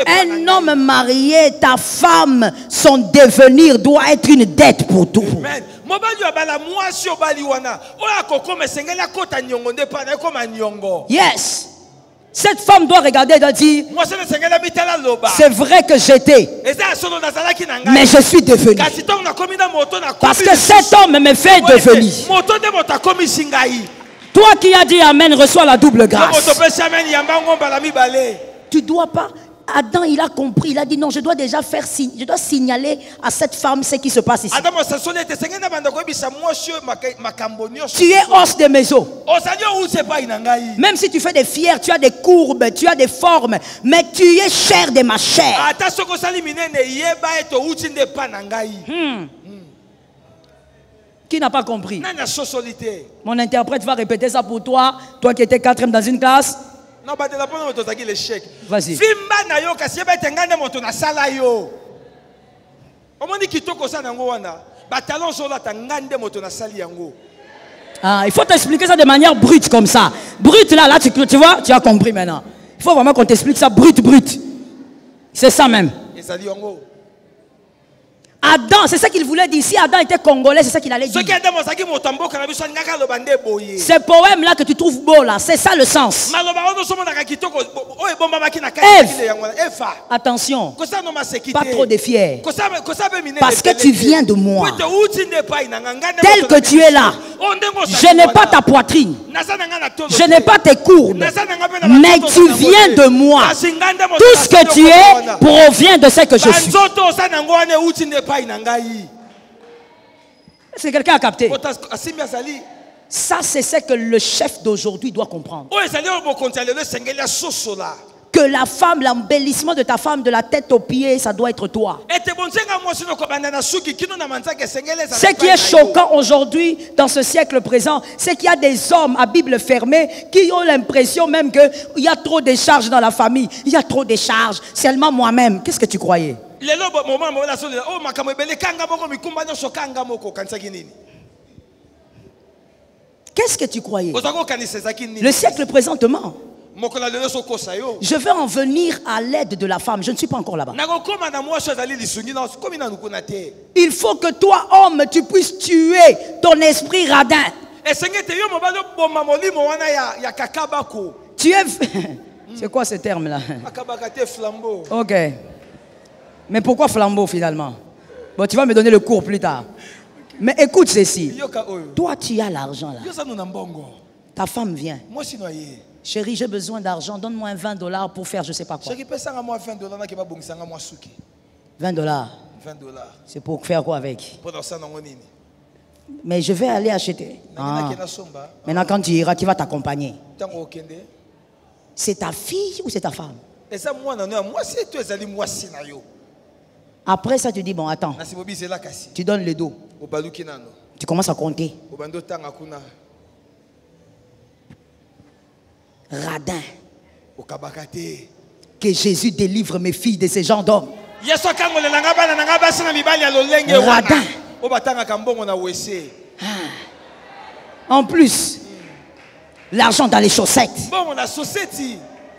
Un homme marié, ta femme, son devenir doit être une dette pour tout. Yes. Cette femme doit regarder et doit dire, c'est vrai que j'étais, mais je suis devenu. Parce que cet homme me fait devenir. Toi qui as dit Amen, reçois la double grâce. Tu dois pas. Adam, il a compris. Il a dit non, je dois déjà faire signe. Je dois signaler à cette femme ce qui se passe ici. Tu es os de maison. Même si tu fais des fiers, tu as des courbes, tu as des formes, mais tu es chair de ma chair. Qui n'a pas compris? Mon interprète va répéter ça pour toi. Toi qui étais 4e dans une classe. Vas-y. Ah, il faut t'expliquer ça de manière brute comme ça. Brute là, tu vois, tu as compris maintenant. Il faut vraiment qu'on t'explique ça brute. C'est ça même. Adam, c'est ça qu'il voulait dire. Si Adam était congolais, c'est ça qu'il allait dire. Ce poème-là que tu trouves beau là, c'est ça le sens. Ève, attention, pas trop de fier. Parce que tu viens de moi. Tel que tu es là, je n'ai pas ta poitrine. Je n'ai pas tes courbes. Mais tu viens de moi. Tout ce que tu es provient de ce que je suis. Est-ce que quelqu'un a capté? Ça, c'est ce que le chef d'aujourd'hui doit comprendre. Que la femme, l'embellissement de ta femme de la tête aux pieds, ça doit être toi. Ce qui est choquant aujourd'hui, dans ce siècle présent, c'est qu'il y a des hommes à Bible fermée qui ont l'impression même qu'il y a trop de charges dans la famille. Il y a trop de charges. Seulement moi-même. Qu'est-ce que tu croyais? Qu'est-ce que tu croyais? Le siècle présentement. Je veux en venir à l'aide de la femme. Je ne suis pas encore là-bas. Il faut que toi, homme, tu puisses tuer ton esprit radin. Tu es... C'est quoi ce terme-là? Ok. Mais pourquoi flambeau finalement? Bon, tu vas me donner le cours plus tard. Mais écoute ceci. Toi, tu as l'argent là. Ta femme vient. Chérie, j'ai besoin d'argent. Donne-moi $20 pour faire je ne sais pas quoi. $20. C'est pour faire quoi avec? Mais je vais aller acheter. Ah. Maintenant, quand tu iras, qui va t'accompagner? C'est ta fille ou c'est ta femme? Après ça, tu dis, bon, attends. Tu donnes le dos. Tu commences à compter. Radin. Que Jésus délivre mes filles de ces gens d'hommes. Radin. En plus, l'argent dans les chaussettes.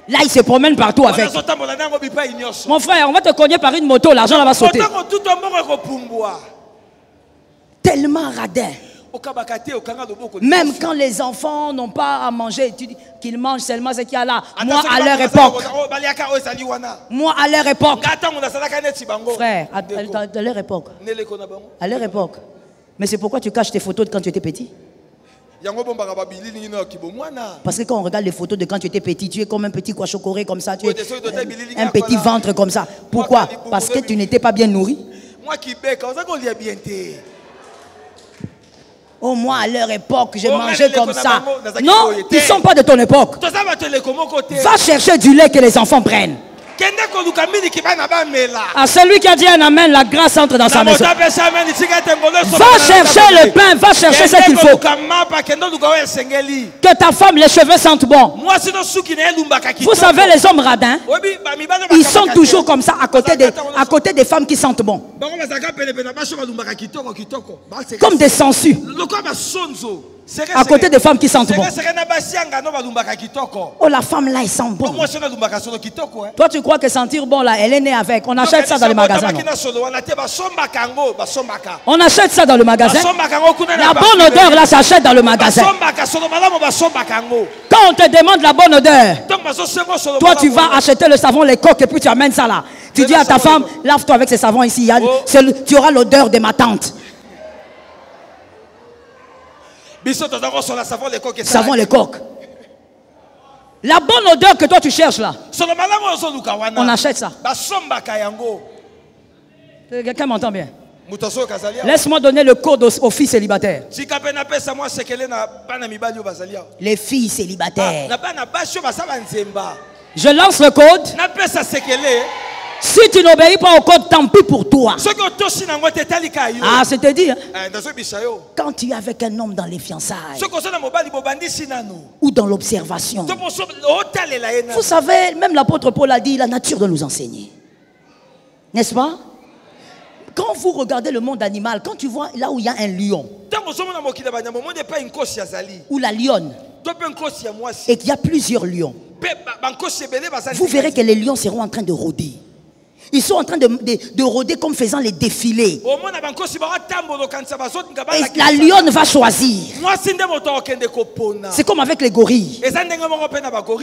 Là, il se promène partout avec. Mon frère, on va te cogner par une moto, l'argent là va sauter. Tellement radin. Même quand les enfants n'ont pas à manger, tu dis qu'ils mangent seulement ce qu'il y a là. Moi, à leur époque. Moi, à leur époque. Frère, à leur époque. À leur époque. Mais c'est pourquoi tu caches tes photos de quand tu étais petit. Parce que quand on regarde les photos de quand tu étais petit, tu es comme un petit cochocoré comme ça, tu es un petit ventre comme ça. Pourquoi? Parce que tu n'étais pas bien nourri. Oh, moi, à leur époque, j'ai mangé comme ça. Non, ils ne sont pas de ton époque. Va chercher du lait que les enfants prennent. À celui qui a dit un amen, la grâce entre dans sa maison. Va chercher le pain, va chercher ce qu'il faut. Que ta femme, les cheveux sentent bon. Vous savez, les hommes radins, ils sont toujours comme ça à côté des femmes qui sentent bon. Comme des sangsues. À côté des femmes qui sentent bon. Oh, la femme là, elle sent bon. Toi, tu crois que sentir bon là, elle est née avec. On achète ça dans le magasin. On achète ça dans le magasin. La bonne odeur là s'achète dans le magasin. Quand on te demande la bonne odeur, toi tu vas acheter le savon, les coques et puis tu amènes ça là. Tu dis à ta femme, lave-toi avec ce savon ici. Tu auras l'odeur de ma tante. Savon les coques. La bonne odeur que toi tu cherches là, on achète ça. Quelqu'un m'entend bien? Laisse-moi donner le code aux filles célibataires. Les filles célibataires. Je lance le code. Si tu n'obéis pas au code, tant pis pour toi. Ah, c'est-à-dire, quand tu es avec un homme dans les fiançailles ou dans l'observation, vous savez, même l'apôtre Paul a dit, la nature doit nous enseigner. N'est-ce pas? Quand vous regardez le monde animal, quand tu vois là où il y a un lion, ou la lionne, et qu'il y a plusieurs lions, vous verrez que les lions seront en train de rôder. Ils sont en train de rôder comme faisant les défilés. Et la lionne va choisir. C'est comme avec les gorilles.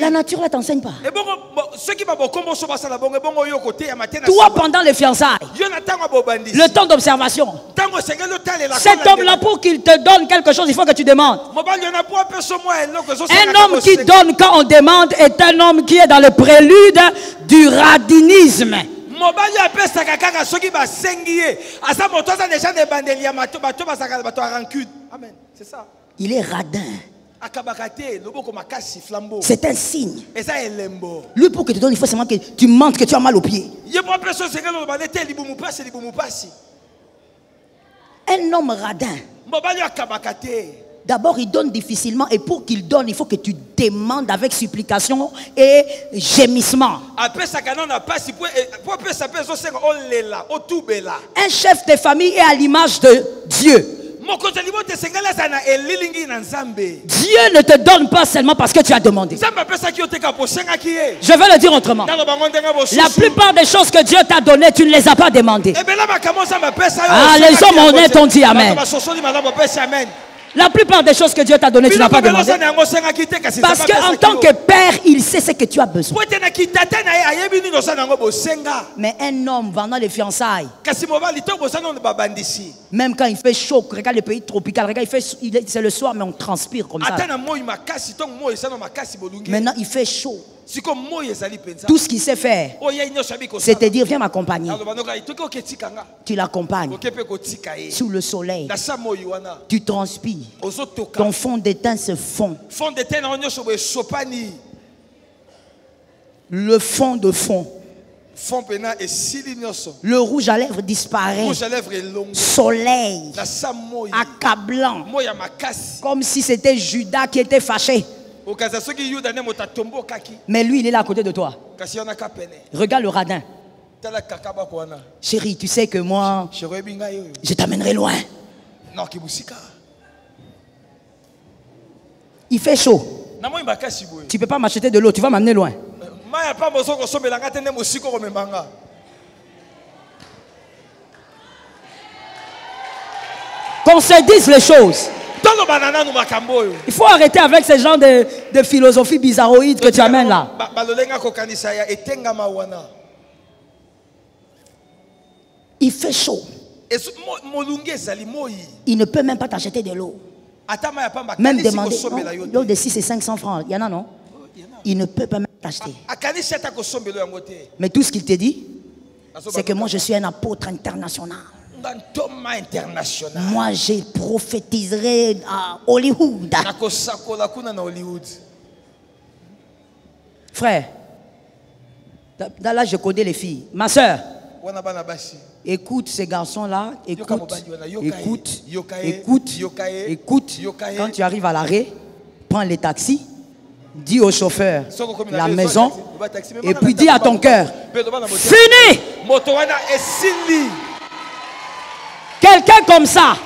La nature ne t'enseigne pas. Toi, pendant les fiançailles, le temps d'observation, cet homme-là, pour qu'il te donne quelque chose, il faut que tu demandes. Un homme qui donne quand on demande est un homme qui est dans le prélude du radinisme. Il est radin. C'est un signe. Lui, pour que tu donnes, il faut seulement que tu montres que tu as mal aux pieds. Un homme radin, d'abord il donne difficilement, et pour qu'il donne, il faut que tu demandes avec supplication et gémissement. Un chef de famille est à l'image de Dieu. Dieu ne te donne pas seulement parce que tu as demandé. Je vais le dire autrement. La plupart des choses que Dieu t'a données, tu ne les as pas demandées. Ah, les hommes honnêtes ont dit Amen. La plupart des choses que Dieu t'a données, tu n'as pas demandé. Parce qu'en tant que père, il sait ce que tu as besoin. Mais un homme vendant les fiançailles, même quand il fait chaud, regarde les pays tropicaux, regarde, c'est le soir, mais on transpire comme ça. Maintenant, il fait chaud. Tout ce qu'il sait faire, c'est te dire, viens m'accompagner. Tu l'accompagnes sous le soleil. Tu transpires. Ton fond de teint se fond. Le fond de fond. Le rouge à lèvres disparaît. Soleil accablant. Comme si c'était Judas qui était fâché. Mais lui, il est là à côté de toi. Regarde le radin. Chérie, tu sais que moi, je t'amènerai loin. Il fait chaud. Tu ne peux pas m'acheter de l'eau, tu vas m'amener loin. Qu'on se dise les choses. Il faut arrêter avec ce genre de philosophie bizarroïde que tu amènes là. Il fait chaud. Il ne peut même pas t'acheter de l'eau. Même demander l'eau de 6 et 500 francs. Il y en a, non? Il ne peut pas même t'acheter. Mais tout ce qu'il te dit, c'est que moi je suis un apôtre international. Moi je prophétiserai à Hollywood. Frère, là je connais les filles. Ma soeur, écoute ces garçons-là, écoute. Quand tu arrives à l'arrêt, prends les taxis, dis au chauffeur la maison, et puis dis à ton cœur, fini! Quelqu'un comme ça.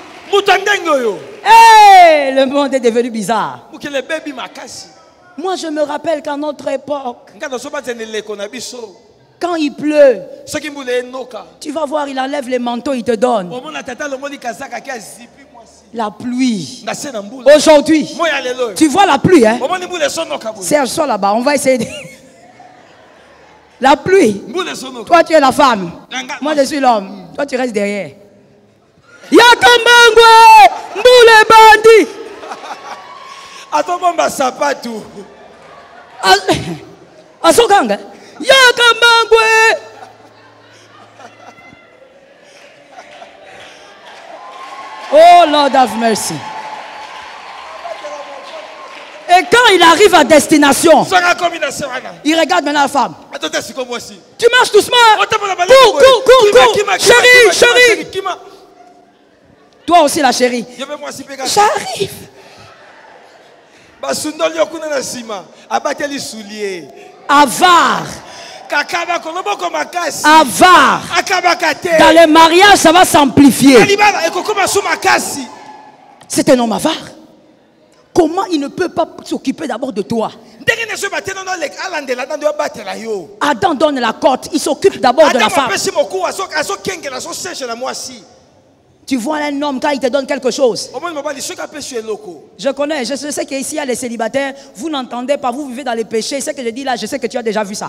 Hey, le monde est devenu bizarre. Moi je me rappelle qu'à notre époque, quand il pleut, tu vas voir, il enlève les manteaux, il te donne. La pluie. Aujourd'hui, tu vois la pluie, hein? Serge, sois là-bas, on va essayer de... La pluie. Toi, tu es la femme. Moi, je suis l'homme. Toi, tu restes derrière. Yakambangwe, Mboule Bandi. Atobomba sapatu. Asokanga. Yakambangwe. Oh Lord have mercy. Et quand il arrive à destination, il regarde maintenant la femme. Tu marches doucement. Cours. Chérie. Toi aussi la chérie. J'arrive. Avare. Avare. Dans les mariages, ça va s'amplifier. C'est un homme avare. Comment il ne peut pas s'occuper d'abord de toi? Adam donne la cote, il s'occupe d'abord de la femme. Tu vois un homme quand il te donne quelque chose. Je connais, je sais qu'ici il y a les célibataires, vous n'entendez pas, vous vivez dans les péchés. Ce que je dis là, je sais que tu as déjà vu ça.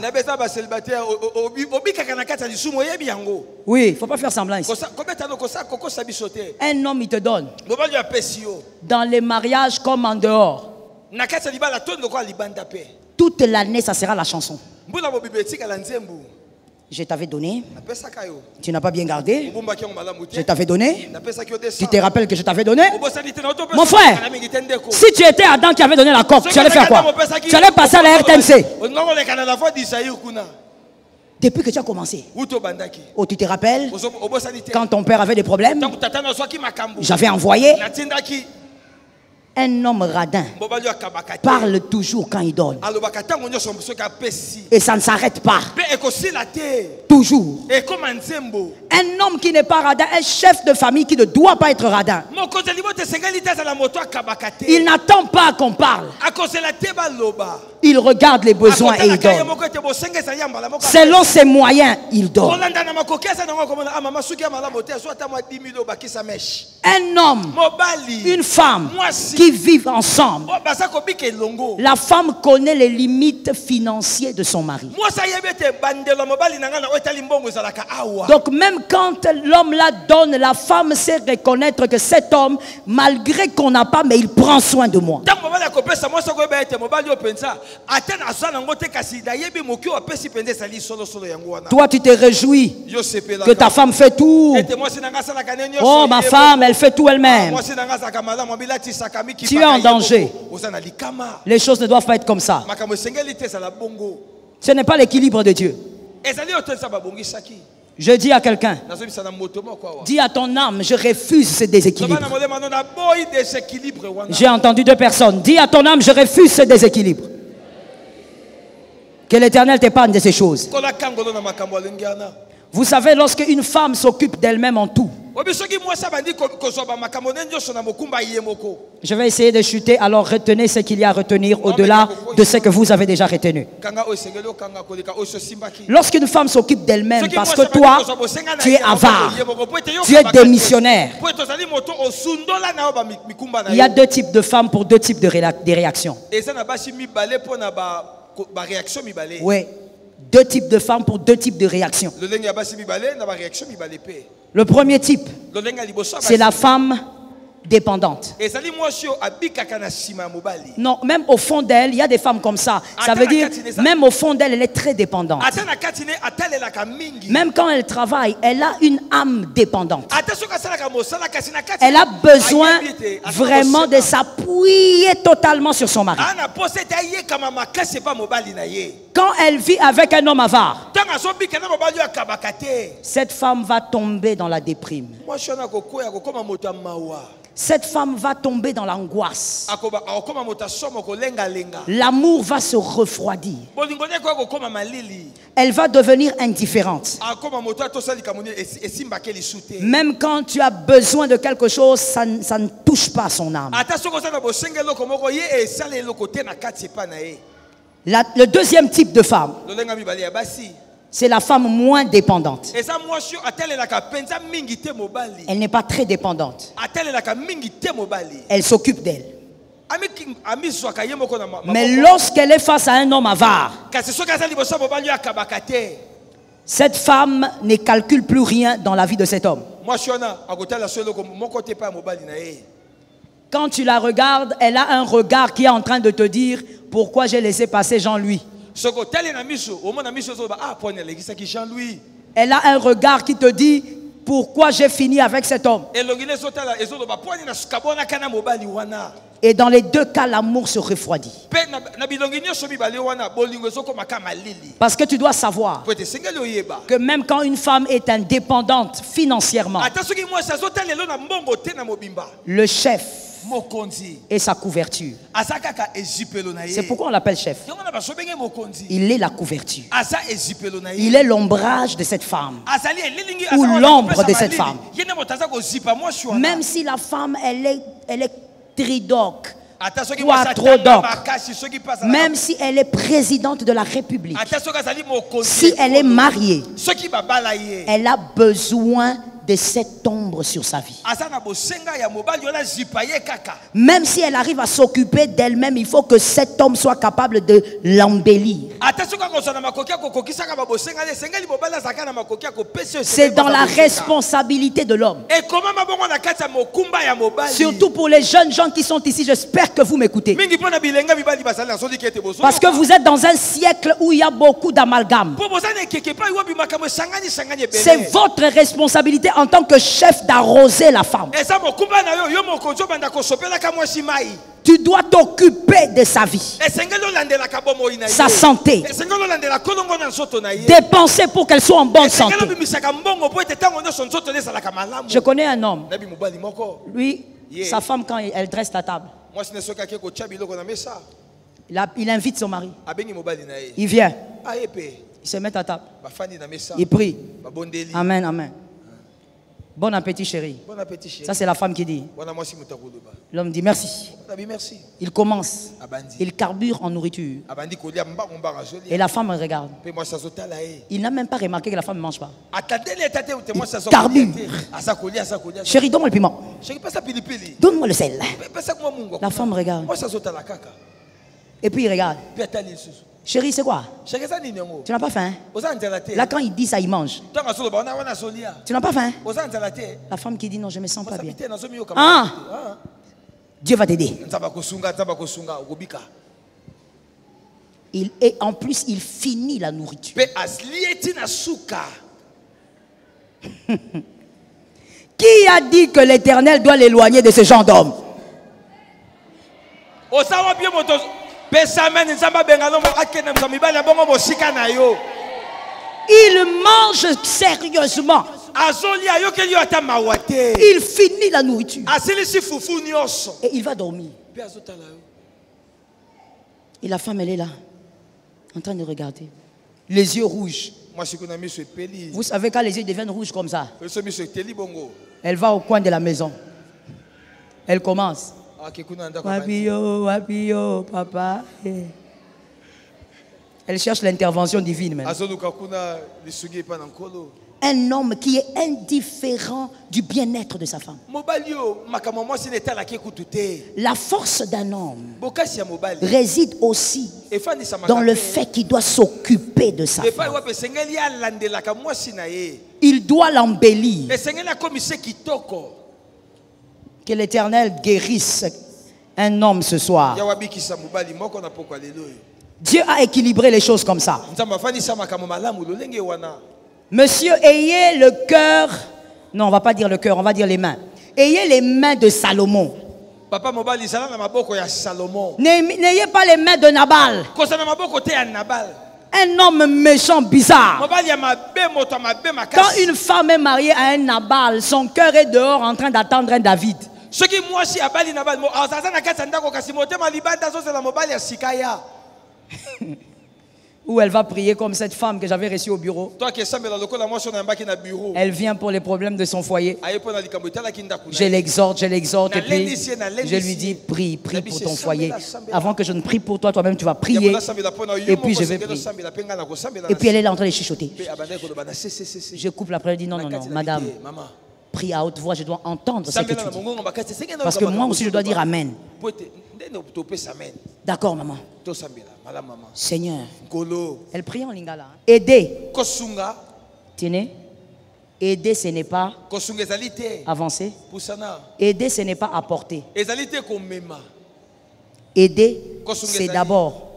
Oui, il ne faut pas faire semblant ici. Un homme il te donne. Dans les mariages comme en dehors. Toute l'année ça sera la chanson. Je t'avais donné, tu n'as pas bien gardé. Je t'avais donné, tu te rappelles que je t'avais donné. Mon frère, si tu étais Adam qui avait donné la coque, tu allais faire quoi? Tu allais passer à la RTNC. Depuis que tu as commencé. Oh, tu te rappelles quand ton père avait des problèmes? J'avais envoyé. Un homme radin parle toujours quand il donne. Et ça ne s'arrête pas. Toujours. Un homme qui n'est pas radin, un chef de famille qui ne doit pas être radin. Il n'attend pas qu'on parle. Il regarde les besoins et il donne. Selon ses moyens, il donne. Un homme, une femme qui vivent ensemble. La femme connaît les limites financières de son mari. Donc même quand l'homme la donne, la femme sait reconnaître que cet homme, malgré qu'on n'a pas, mais il prend soin de moi. Toi tu te réjouis que ta femme fait tout. Oh, ma femme, elle fait tout elle-même. Tu es en danger. Les choses ne doivent pas être comme ça. Ce n'est pas l'équilibre de Dieu. Je dis à quelqu'un, dis à ton âme, je refuse ce déséquilibre. J'ai entendu deux personnes. Dis à ton âme, je refuse ce déséquilibre. Que l'Éternel t'épargne de ces choses. Vous savez, lorsque une femme s'occupe d'elle-même en tout. Je vais essayer de chuter, alors retenez ce qu'il y a à retenir au-delà de ce que vous avez déjà retenu. Lorsqu'une femme s'occupe d'elle-même, parce que toi, tu es avare, tu es démissionnaire. Il y a deux types de femmes pour deux types de réactions. Oui. Deux types de femmes pour deux types de réactions. Le premier type, c'est la femme dépendante. Non, même au fond d'elle, il y a des femmes comme ça. Ça veut dire, même au fond d'elle, elle est très dépendante. Même quand elle travaille, elle a une âme dépendante. Elle a besoin vraiment de s'appuyer totalement sur son mari. Quand elle vit avec un homme avare, cette femme va tomber dans la déprime. Cette femme va tomber dans l'angoisse. L'amour va se refroidir. Elle va devenir indifférente. Même quand tu as besoin de quelque chose, ça ne touche pas son âme. Le deuxième type de femme, c'est la femme moins dépendante. Elle n'est pas très dépendante. Elle s'occupe d'elle. Mais lorsqu'elle est face à un homme avare, cette femme ne calcule plus rien dans la vie de cet homme. Quand tu la regardes, elle a un regard qui est en train de te dire pourquoi j'ai laissé passer Jean-Louis. Elle a un regard qui te dit pourquoi j'ai fini avec cet homme. Et dans les deux cas, l'amour se refroidit. Parce que tu dois savoir que même quand une femme est indépendante financièrement, le chef et sa couverture. C'est pourquoi on l'appelle chef. Il est la couverture. Il est l'ombrage de cette femme. Ou l'ombre de cette femme. Même si la femme, elle est tridoque, quadrodoque, même si elle est présidente de la République, si elle est mariée, elle a besoin de cette ombre sur sa vie. Même si elle arrive à s'occuper d'elle-même, il faut que cet homme soit capable de l'embellir. C'est dans la responsabilité de l'homme. Surtout pour les jeunes gens qui sont ici, j'espère que vous m'écoutez. Parce que vous êtes dans un siècle où il y a beaucoup d'amalgames. C'est votre responsabilité en tant que chef d'arroser la femme. Tu dois t'occuper de sa vie, sa santé, dépenser pour qu'elle soit en bonne santé. Je connais un homme, lui, sa femme, quand elle dresse la table, il invite son mari. Il vient, il se met à table, il prie. Amen, amen. Bon appétit, chérie. Bon appétit, chérie. Ça, c'est la femme qui dit. L'homme dit merci. Il commence. Il carbure en nourriture. Et la femme regarde. Il n'a même pas remarqué que la femme ne mange pas. Il carbure. Chérie, donne-moi le piment. Donne-moi le sel. La femme regarde. Et puis il regarde. Chérie, c'est quoi? Tu n'as pas faim? Là, quand il dit ça, il mange. Tu n'as pas faim? La femme qui dit non, je ne me sens pas bien. Ah! Dieu va t'aider. Et en plus, il finit la nourriture. Qui a dit que l'Éternel doit l'éloigner de ce genre d'homme? Il mange sérieusement. Il finit la nourriture. Et il va dormir. Et la femme, elle est là, en train de regarder. Les yeux rouges. Vous savez, quand les yeux deviennent rouges comme ça, elle va au coin de la maison. Elle commence. Wapio, wapio, papa. Elle cherche l'intervention divine maintenant. Un homme qui est indifférent du bien-être de sa femme. La force d'un homme réside aussi dans le fait qu'il doit s'occuper de sa femme. Il doit l'embellir. Que l'Éternel guérisse un homme ce soir. Dieu a équilibré les choses comme ça. Monsieur, ayez le cœur. Non, on ne va pas dire le cœur, on va dire les mains. Ayez les mains de Salomon. N'ayez pas les mains de Nabal. Un homme méchant, bizarre. Quand une femme est mariée à un Nabal, son cœur est dehors en train d'attendre un David. Où elle va prier comme cette femme que j'avais reçue au bureau. Elle vient pour les problèmes de son foyer. Je l'exhorte et puis je lui dis prie pour ton foyer. Avant que je ne prie pour toi, toi-même tu vas prier. Et puis je vais prier. Et puis elle est là en train de chuchoter. Je coupe la prière et dis non, madame, prie à haute voix, je dois entendre ce que tu dis. Parce que moi aussi je dois dire amen. D'accord, maman. Seigneur. Elle prie en lingala. Aider. Tenez. Aider, ce n'est pas avancer. Aider, ce n'est pas apporter. Aider, c'est d'abord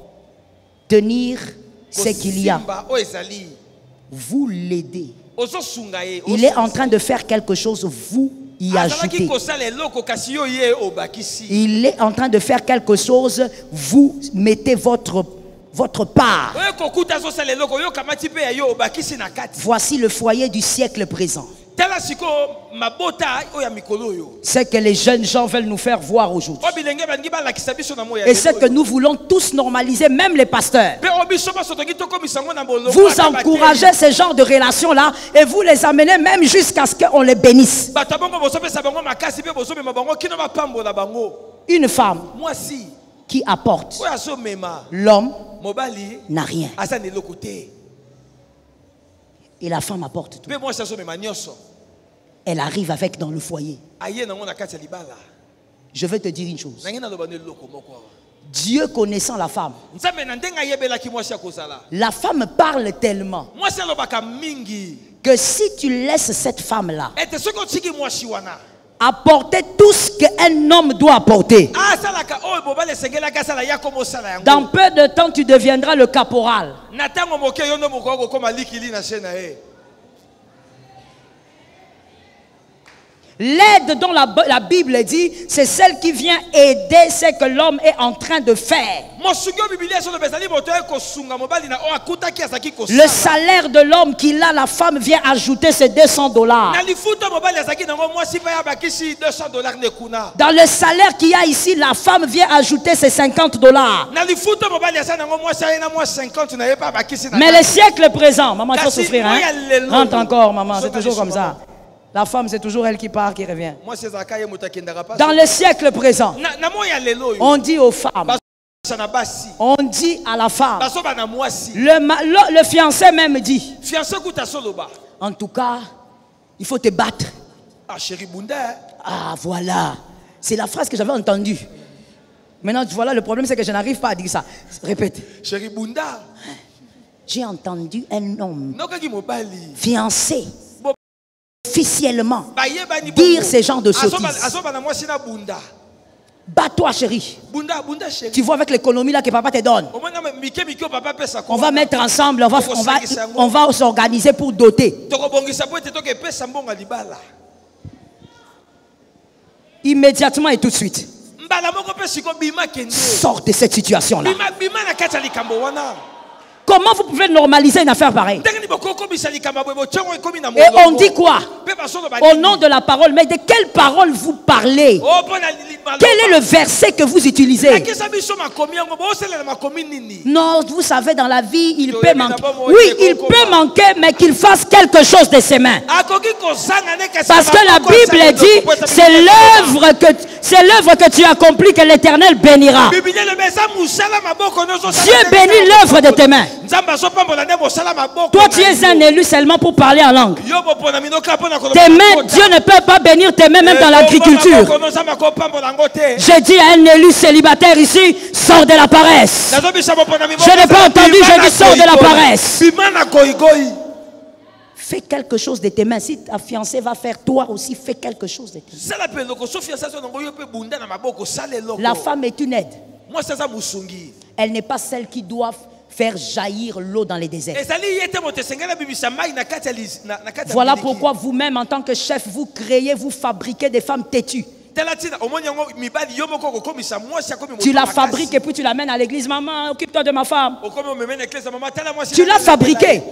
tenir ce qu'il y a. Vous l'aidez. Il est en train de faire quelque chose, vous y ajoutez. Il est en train de faire quelque chose, vous mettez votre part. Voici le foyer du siècle présent. C'est que les jeunes gens veulent nous faire voir aujourd'hui. Et c'est que nous voulons tous normaliser, même les pasteurs. Vous encouragez ce genre de relations-là et vous les amenez même jusqu'à ce qu'on les bénisse. Une femme qui apporte, l'homme n'a rien. Et la femme apporte tout. Elle arrive avec dans le foyer. Je vais te dire une chose. Dieu connaissant la femme parle tellement que si tu laisses cette femme-là apporter tout ce qu'un homme doit apporter, dans peu de temps tu deviendras le caporal. L'aide dont la Bible dit, c'est celle qui vient aider ce que l'homme est en train de faire. Le salaire de l'homme qu'il a, la femme vient ajouter ses $200. Dans le salaire qu'il y a ici, la femme vient ajouter ses $50. Mais le siècle présent, maman, il faut souffrir, hein? Rentre encore, maman, c'est toujours comme ça. La femme, c'est toujours elle qui part, qui revient. Dans le siècle présent, on dit aux femmes, on dit à la femme, le fiancé même dit, en tout cas, il faut te battre. Ah, voilà. C'est la phrase que j'avais entendue. Maintenant, voilà, le problème, c'est que je n'arrive pas à dire ça. Répète. J'ai entendu un homme fiancé officiellement dire ces genres de sottises. Bats-toi, chérie. Tu vois avec l'économie là que papa te donne. On va mettre ensemble, on va s'organiser pour doter. Immédiatement et tout de suite. Sors de cette situation là. Comment vous pouvez normaliser une affaire pareille? Et on dit quoi? Au nom de la parole. Mais de quelle parole vous parlez? Quel est le verset que vous utilisez? Non, vous savez, dans la vie, il peut manquer. Oui, il peut manquer, mais qu'il fasse quelque chose de ses mains. Parce que la Bible dit, c'est l'œuvre que tu accomplis que l'Éternel bénira. Dieu bénit l'œuvre de tes mains. Toi, tu es un élu seulement pour parler en langue. Tes mains, Dieu ne peut pas bénir tes mains même dans l'agriculture. J'ai dit à un élu célibataire ici, sors de la paresse. Je n'ai pas entendu, j'ai dit sors de la paresse. Fais quelque chose de tes mains. Si ta fiancée va faire, toi aussi fais quelque chose de tes mains. La femme est une aide. Elle n'est pas celle qui doit faire jaillir l'eau dans les déserts. Voilà pourquoi vous-même, en tant que chef, vous créez, vous fabriquez des femmes têtues. Tu la fabriques et puis tu l'amènes à l'église. Maman, occupe-toi de ma femme. Tu l'as fabriquée.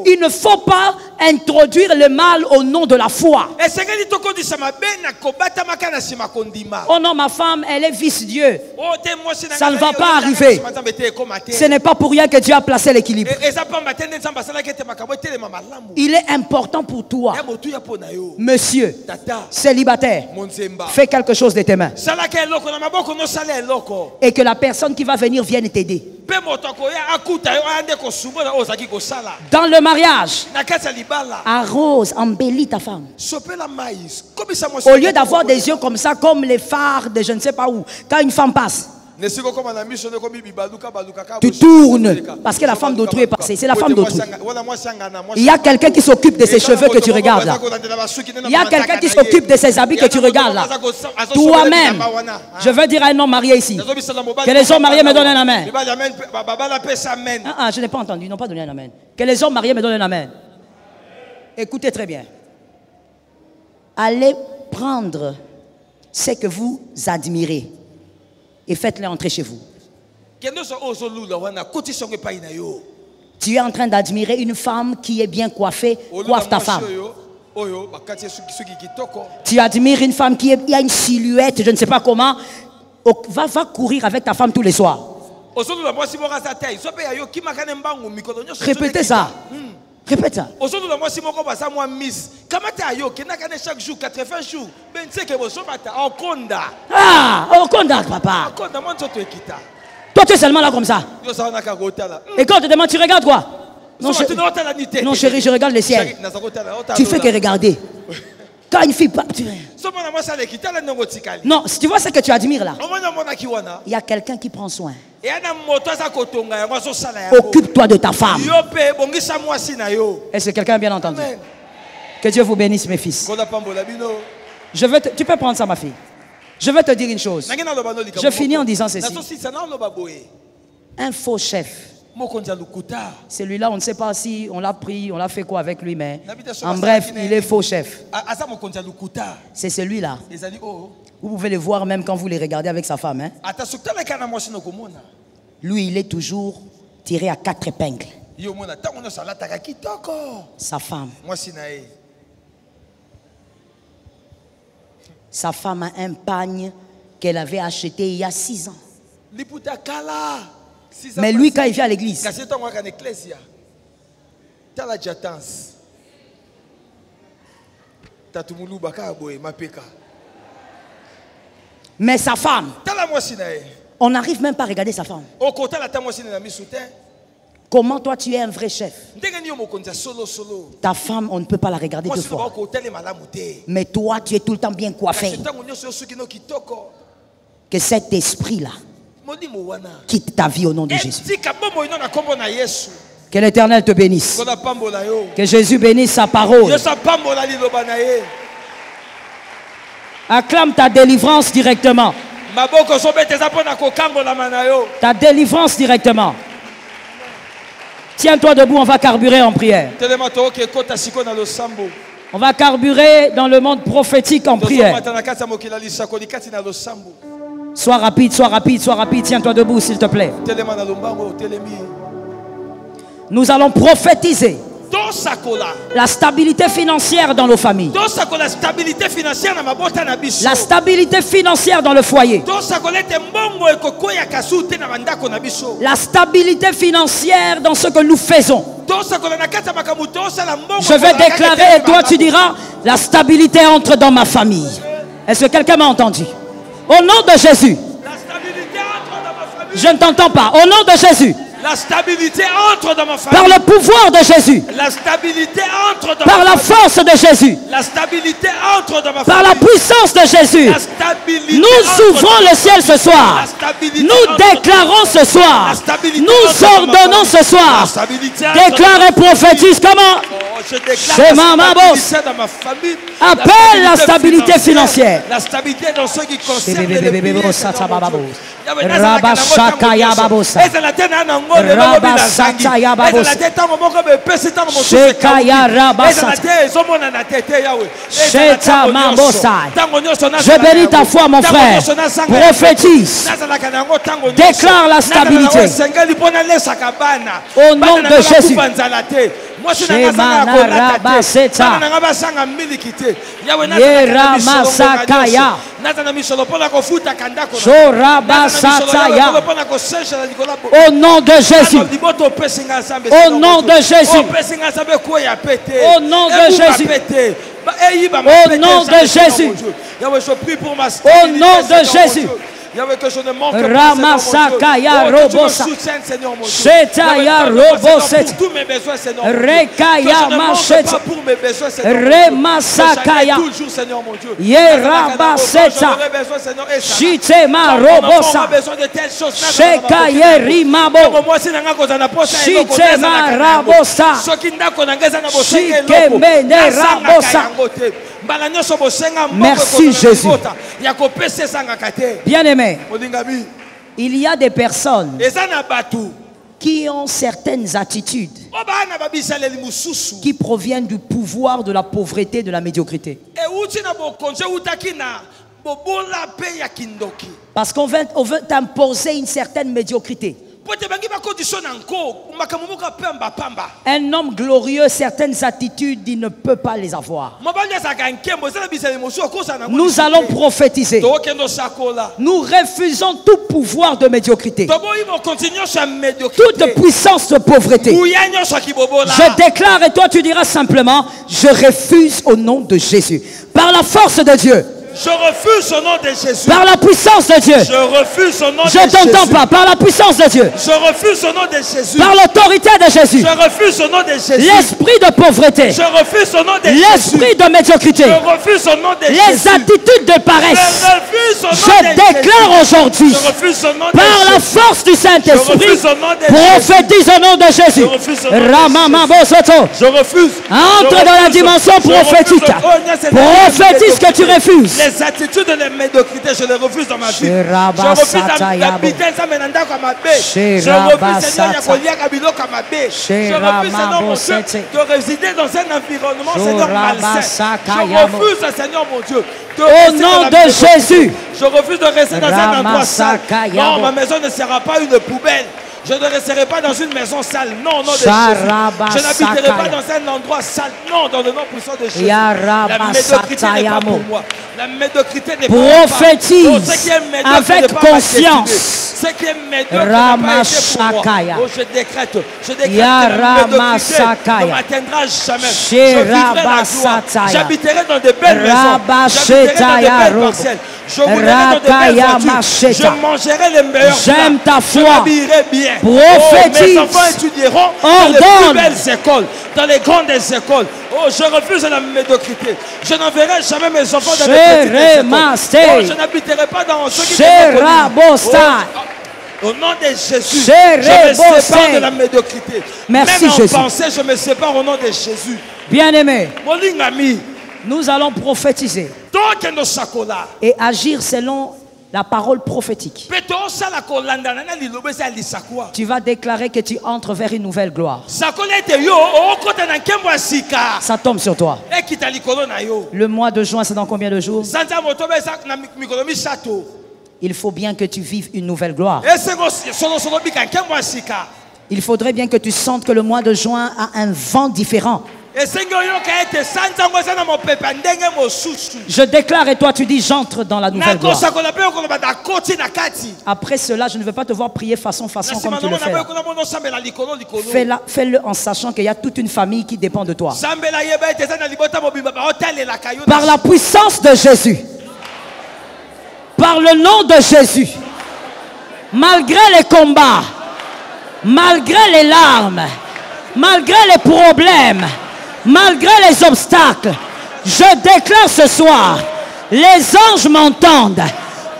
Il ne faut pas introduire le mal au nom de la foi. Oh non, ma femme, elle est vice-dieu. Ça ne va pas arriver. Ce n'est pas pour rien que Dieu a placé l'équilibre. Il est important pour toi, monsieur célibataire, fais quelque chose de tes mains. Et que la personne qui va venir vienne t'aider. Dans le mariage, arrose, embellis ta femme. Au lieu d'avoir des yeux comme ça, comme les phares de je ne sais pas où, quand une femme passe, tu tournes parce que la femme d'autrui est passée. C'est la femme d'autrui. Il y a quelqu'un qui s'occupe de ses cheveux que tu regardes là. Il y a quelqu'un qui s'occupe de ses habits que tu regardes là. Toi-même, je veux dire à un homme marié ici, que les hommes mariés me donnent un amen. Je n'ai pas entendu, ils n'ont pas donné un amen. Que les hommes mariés me donnent un amen. Écoutez très bien. Allez prendre ce que vous admirez et faites-les entrer chez vous. Tu es en train d'admirer une femme qui est bien coiffée, coiffe ta femme. Tu admires une femme qui a une silhouette, je ne sais pas comment, va courir avec ta femme tous les soirs. Répétez ça. Répète ça. Ah, Okonda, papa. Toi, tu es seulement là comme ça. Et quand on te demande, tu regardes quoi? Non, chérie, je regarde le ciel. Tu fais que regarder. Quand une fille... Non, si tu vois ce que tu admires là, il y a quelqu'un qui prend soin. Occupe-toi de ta femme. Est-ce que quelqu'un a bien entendu? Que Dieu vous bénisse, mes fils. Tu peux prendre ça, ma fille. Je vais te dire une chose. Je finis en disant ceci. Un faux chef, celui-là, on ne sait pas si on l'a pris, on l'a fait quoi avec lui, mais en bref, il est faux chef. C'est celui-là. Vous pouvez le voir même quand vous les regardez avec sa femme. Hein? Lui, il est toujours tiré à 4 épingles. Sa femme. Sa femme a un pagne qu'elle avait acheté il y a 6 ans. Mais lui, quand il vient à l'église, mais sa femme, on n'arrive même pas à regarder sa femme. Comment toi tu es un vrai chef? Ta femme, on ne peut pas la regarder 2 fois. Mais toi, tu es tout le temps bien coiffé. Que cet esprit-là quitte ta vie au nom de Jésus. Que l'Éternel te bénisse. Que Jésus bénisse sa parole. Acclame ta délivrance directement. Ta délivrance directement. Tiens-toi debout, on va carburer en prière. On va carburer dans le monde prophétique en prière. Sois rapide, sois rapide, sois rapide. Tiens-toi debout, s'il te plaît. Nous allons prophétiser la stabilité financière dans nos familles. La stabilité financière dans le foyer. La stabilité financière dans ce que nous faisons. Je vais déclarer et toi tu diras, la stabilité entre dans ma famille. Est-ce que quelqu'un m'a entendu? Au nom de Jésus. Je ne t'entends pas. Au nom de Jésus. La stabilité entre dans ma famille. Par le pouvoir de Jésus. La stabilité entre dans Par la force de Jésus. La stabilité entre dans ma famille. Par la puissance de Jésus. La stabilité. Nous ouvrons le ciel ce soir. Nous déclarons ce soir. Nous ordonnons ce soir. Déclare et prophétise comment? Chez ma boss. Appelle la stabilité financière. La stabilité dans ceux qui concernent Rabashakaya babosa. Rabasataya babosa. Shekaya rabasa. Sheta mabosa. Je bénis ta foi, mon frère. Prophétise. Déclare la stabilité. Au nom de Jésus. Shemana rabaseta. Yeramasakaya. Shorabasataya. Au nom de Jésus. Au nom de Jésus. Au nom de Jésus. Au nom de Jésus. Au nom de Jésus. Ramasakaya robosa. Shetaya roboset. Rekaya machet. Remasakaya. Yerabaseta. Shitema robosa. Shekaya rimabo. Shitema rabosa. Shikemene rabosa. Merci Jésus. Bien-aimé, il y a des personnes qui ont certaines attitudes qui proviennent du pouvoir de la pauvreté, de la médiocrité. Parce qu'on veut t'imposer une certaine médiocrité. Un homme glorieux, certaines attitudes, il ne peut pas les avoir. Nous allons prophétiser. Nous refusons tout pouvoir de médiocrité, toute puissance de pauvreté. Je déclare et toi tu diras simplement, je refuse au nom de Jésus. Par la force de Dieu. Je refuse au nom de Jésus. Par la puissance de Dieu. Je refuse au nom de Jésus. Je t'entends pas. Par la puissance de Dieu. Je refuse au nom de Jésus. Par l'autorité de Jésus. Je refuse au nom de Jésus. L'esprit de pauvreté. Je refuse au nom de Jésus. L'esprit de médiocrité. Je refuse au nom de Jésus. Les attitudes de paresse. Je refuse au nom de Jésus. Je déclare aujourd'hui. Je refuse au nom de par Jésus. la force du Saint-Esprit. Je refuse au nom de prophétise au nom de Jésus. Je refuse au nom de Jésus. Je refuse. Entre dans la dimension prophétique. Prophétise que tu refuses. Les attitudes de la médiocrité, je les refuse dans ma vie. Je refuse d'habiter ça maintenant comme ma baie. Je refuse, Seigneur, je refuse, Seigneur, mon Dieu, de résider dans un environnement, Seigneur, malsain. Je refuse, Seigneur, mon Dieu, au nom de Jésus. Je refuse de rester dans un endroit sale. Non, ma maison ne sera pas une poubelle. Je ne resterai pas dans une maison sale. Non, au nom de Jésus. Je n'habiterai pas dans un endroit sale. Non, dans le nom puissant de Jésus. La médiocrité n'est pas pour moi. La médiocrité n'est pas pour moi. Prophétise avec conscience. Ce qui est médiocre n'a pas été pour moi. Oh, je décrète que la médiocrité ne m'atteindra jamais. Je vivrai la gloire. J'habiterai dans de belles maisons. J'habiterai dans de belles parcelles. Je roulerai dans de belles voitures. Je mangerai les meilleurs plats. J'aime ta foi. Je m'habillerai bien. Prophétise. Mes enfants étudieront dans les plus belles écoles, dans les grandes écoles. Oh, je refuse la médiocrité. Je n'enverrai jamais mes enfants dans les petites écoles. Oh, je n'habiterai pas dans ceux qui au nom de Jésus, je me sépare de la médiocrité. Merci Même en Jésus. pensée, je me sépare au nom de Jésus. Bien-aimé, nous allons prophétiser et agir selon la parole prophétique. Tu vas déclarer que tu entres vers une nouvelle gloire. Ça tombe sur toi. Le mois de juin, c'est dans combien de jours? Il faut bien que tu vives une nouvelle gloire. Il faudrait bien que tu sentes que le mois de juin a un vent différent. Je déclare et toi tu dis j'entre dans la nouvelle gloire. Après cela, je ne veux pas te voir prier façon comme tu le fais. Fais-le en sachant qu'il y a toute une famille qui dépend de toi. Par la puissance de Jésus, par le nom de Jésus, malgré les combats, malgré les larmes, malgré les problèmes, malgré les obstacles, je déclare ce soir, les anges m'entendent,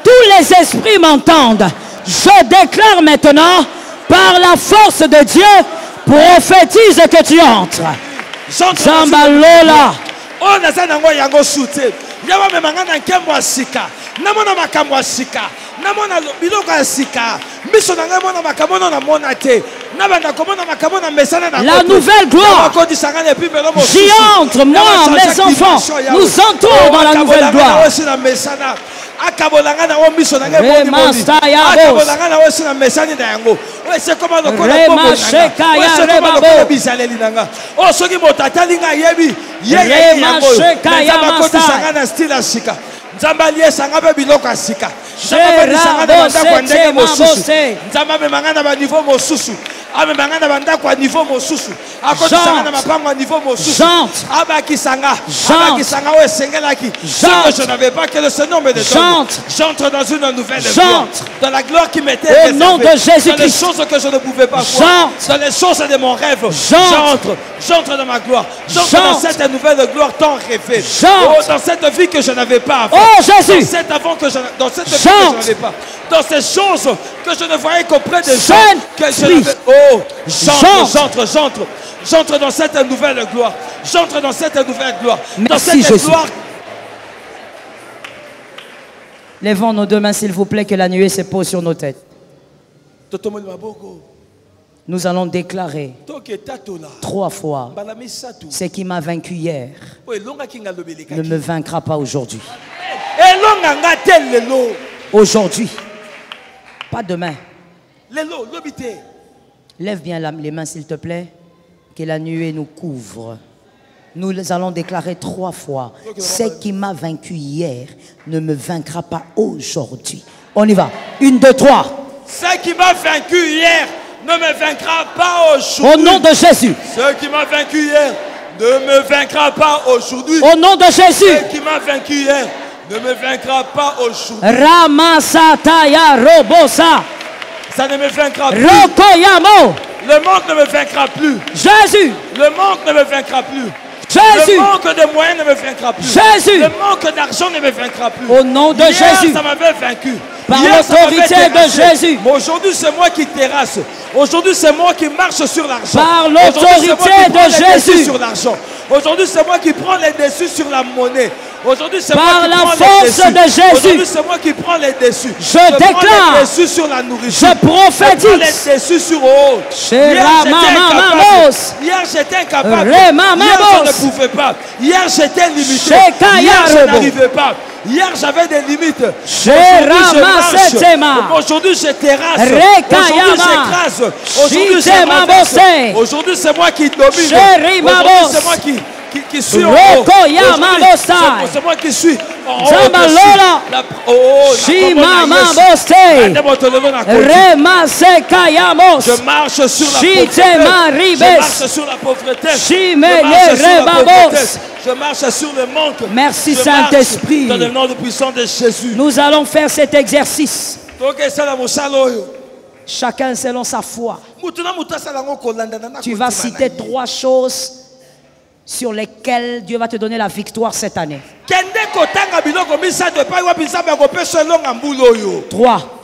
tous les esprits m'entendent. Je déclare maintenant, par la force de Dieu, prophétise que tu entres. Zambalola. La nouvelle gloire. J'y entre, moi, mes enfants. Nous entrons dans la nouvelle gloire. Nzambali sanga be biloko asika. Nzamba be mangana ba niveau mosusu. Ame mangana ba ndako a niveau mosusu. Akotisa na mapango a niveau mosusu. Abaki sanga o sengelaki. Je n'avais pas que le Seigneur me donne. J'entre dans une nouvelle gloire. Dans la gloire qui m'était réservée. Au nom de Jésus-Christ. Dans les choses que je ne pouvais pas voir. Dans les choses de mon rêve. J'entre dans ma gloire. J'entre dans cette nouvelle gloire tant rêvée. Dans cette vie que je n'avais pas avant. Oh Jésus. Dans cette vie que je n'avais pas. Dans ces choses que je ne voyais qu'auprès des gens que je n'avais. Oh, j'entre dans cette nouvelle gloire. J'entre dans cette nouvelle gloire. Merci, dans cette Jésus. Gloire. Lèvons nos deux mains, s'il vous plaît, que la nuée se pose sur nos têtes. Nous allons déclarer 3 fois: ce qui m'a vaincu hier ne me vaincra pas aujourd'hui. Aujourd'hui, pas demain. Lève bien les mains, s'il te plaît, que la nuée nous couvre. Nous allons déclarer 3 fois: ce qui m'a vaincu hier ne me vaincra pas aujourd'hui. On y va. 1, 2, 3. Ce qui m'a vaincu hier ne me vaincra pas aujourd'hui. Au nom de Jésus. Ce qui m'a vaincu hier ne me vaincra pas aujourd'hui. Au nom de Jésus. Ce qui m'a vaincu hier ne me vaincra pas aujourd'hui. Ramasataya Robosa. Ça ne me vaincra plus. Rokoyamo. Le monde ne me vaincra plus. Jésus. Le monde ne me vaincra plus. Jésus. Le manque de moyens ne me vaincra plus. Jésus. Le manque d'argent ne me vaincra plus. Au nom de hier, Jésus. Ça m'avait vaincu. Par l'autorité de Jésus. Mais aujourd'hui, c'est moi qui terrasse. Aujourd'hui, c'est moi qui marche sur l'argent. Par l'autorité de Jésus. Sur l'argent. Aujourd'hui, c'est moi qui prends les dessus sur la monnaie. Aujourd'hui, c'est par la force de Jésus. Aujourd'hui, c'est moi qui prends les dessus. Je déclare. Prends les dessus sur la nourriture. Je prophétise. Je prends les dessus sur haut. Hier, j'étais incapable. Hier, je ne pouvais pas. Hier, j'étais limité. Hier, je n'arrivais pas. Hier, j'avais des limites. Aujourd'hui, je terrasse. Aujourd'hui, j'écrase. Aujourd'hui, je renverse. Aujourd'hui, c'est moi qui domine. Aujourd'hui, c'est moi qui suis en haut. C'est moi qui suis en haut. Je marche sur la pauvreté. Je marche sur le manque. Merci Saint-Esprit. Dans le nom puissant de Jésus. Nous allons faire cet exercice. Chacun selon sa foi. Tu vas citer 3 choses sur lesquelles Dieu va te donner la victoire cette année. 3.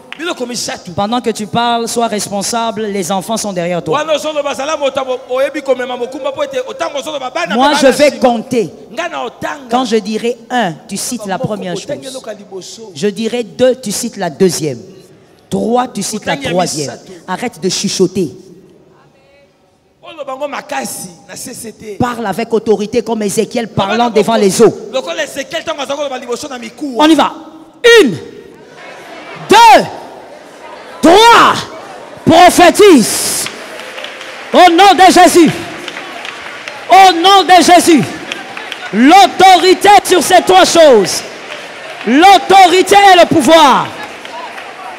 Pendant que tu parles, sois responsable, les enfants sont derrière toi. Moi, je vais compter. Quand je dirai 1, tu cites la première chose. Je dirai 2, tu cites la deuxième. 3, tu cites la troisième. Arrête de chuchoter. Parle avec autorité comme Ézéchiel parlant devant les eaux. On y va. 1, 2, 2, 3. Prophétise. Au nom de Jésus. Au nom de Jésus. L'autorité sur ces 3 choses. L'autorité et le pouvoir.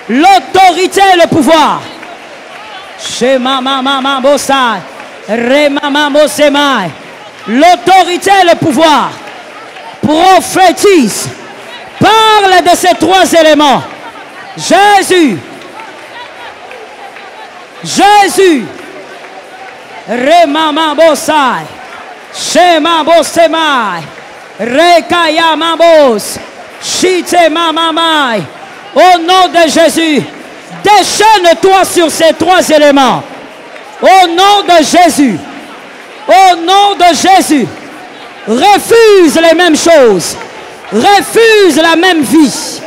L'autorité et le pouvoir. Shema mama bosai. Remama mosemai. L'autorité et le pouvoir. Prophétise. Parle de ces 3 éléments. Jésus. Jésus. Remama bosai. Shema bosemai. Rekaya mambos. Shite mamamai. Au nom de Jésus, déchaîne-toi sur ces 3 éléments. Au nom de Jésus. Au nom de Jésus. Refuse les mêmes choses. Refuse la même vie.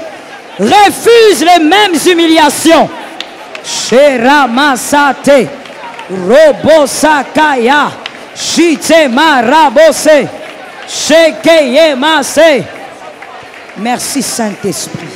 Refuse les mêmes humiliations. Sheramasate. Robosakaya. Shitema rabose. Shekeyemase. Merci Saint-Esprit.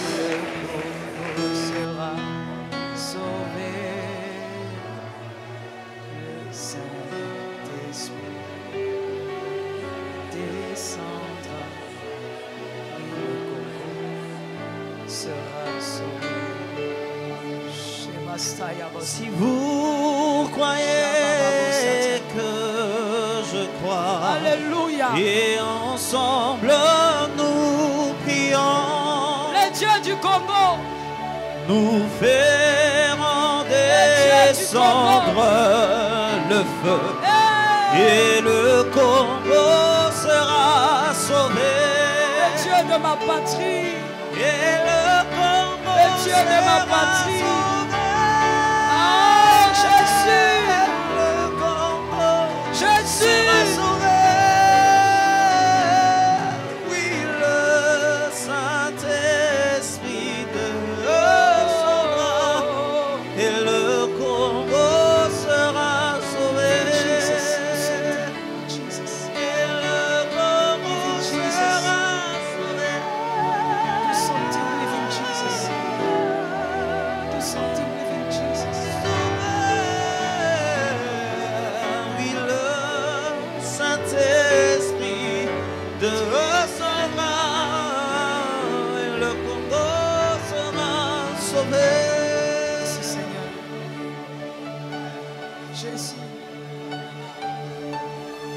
Si vous croyez que je crois, alléluia, et ensemble nous prions, le Dieu du Congo nous ferons descendre le feu, et le Congo sera sauvé. Le Dieu de ma patrie, et le Congo, le Dieu de ma patrie.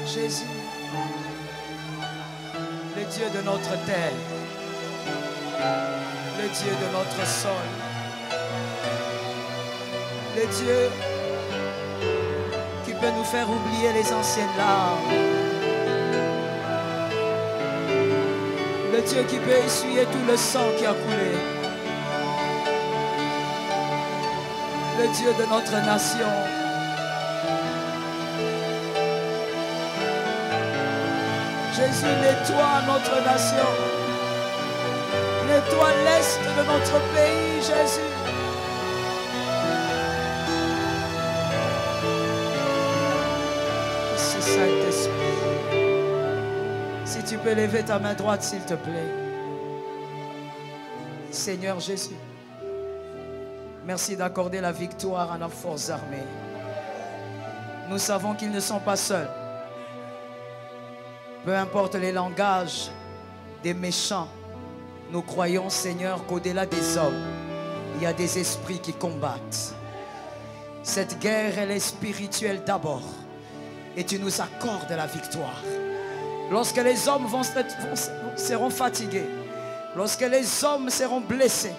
Jésus, le Dieu de notre terre, le Dieu de notre sol, le Dieu qui peut nous faire oublier les anciennes larmes, le Dieu qui peut essuyer tout le sang qui a coulé, le Dieu de notre nation. Jésus, nettoie notre nation. Nettoie l'est de notre pays, Jésus. C'est Saint-Esprit. Si tu peux lever ta main droite, s'il te plaît. Seigneur Jésus, merci d'accorder la victoire à nos forces armées. Nous savons qu'ils ne sont pas seuls. Peu importe les langages des méchants, nous croyons, Seigneur, qu'au-delà des hommes, il y a des esprits qui combattent. Cette guerre, elle est spirituelle d'abord. Et tu nous accordes la victoire. Lorsque les hommes seront fatigués, lorsque les hommes seront blessés,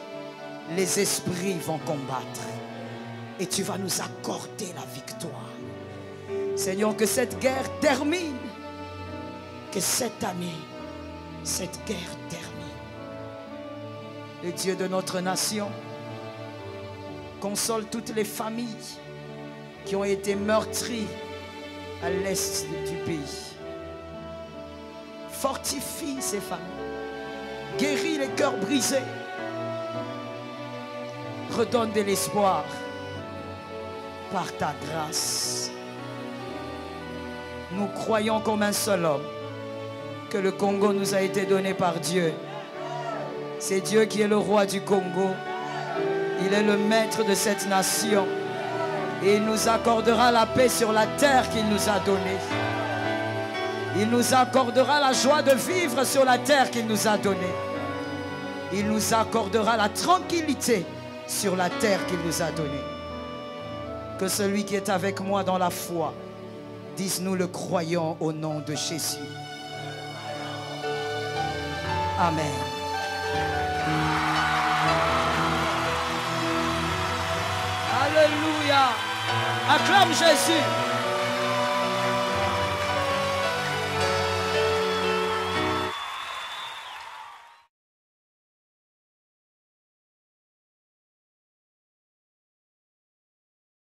les esprits vont combattre. Et tu vas nous accorder la victoire. Seigneur, que cette guerre termine. Que cette année, cette guerre termine. Le Dieu de notre nation console toutes les familles qui ont été meurtries à l'est du pays. Fortifie ces familles. Guéris les cœurs brisés. Redonne de l'espoir par ta grâce. Nous croyons comme un seul homme que le Congo nous a été donné par Dieu. C'est Dieu qui est le roi du Congo. Il est le maître de cette nation. Et il nous accordera la paix sur la terre qu'il nous a donnée. Il nous accordera la joie de vivre sur la terre qu'il nous a donnée. Il nous accordera la tranquillité sur la terre qu'il nous a donnée. Que celui qui est avec moi dans la foi dise: nous le croyons au nom de Jésus. Amen. Alléluia. Acclame Jésus.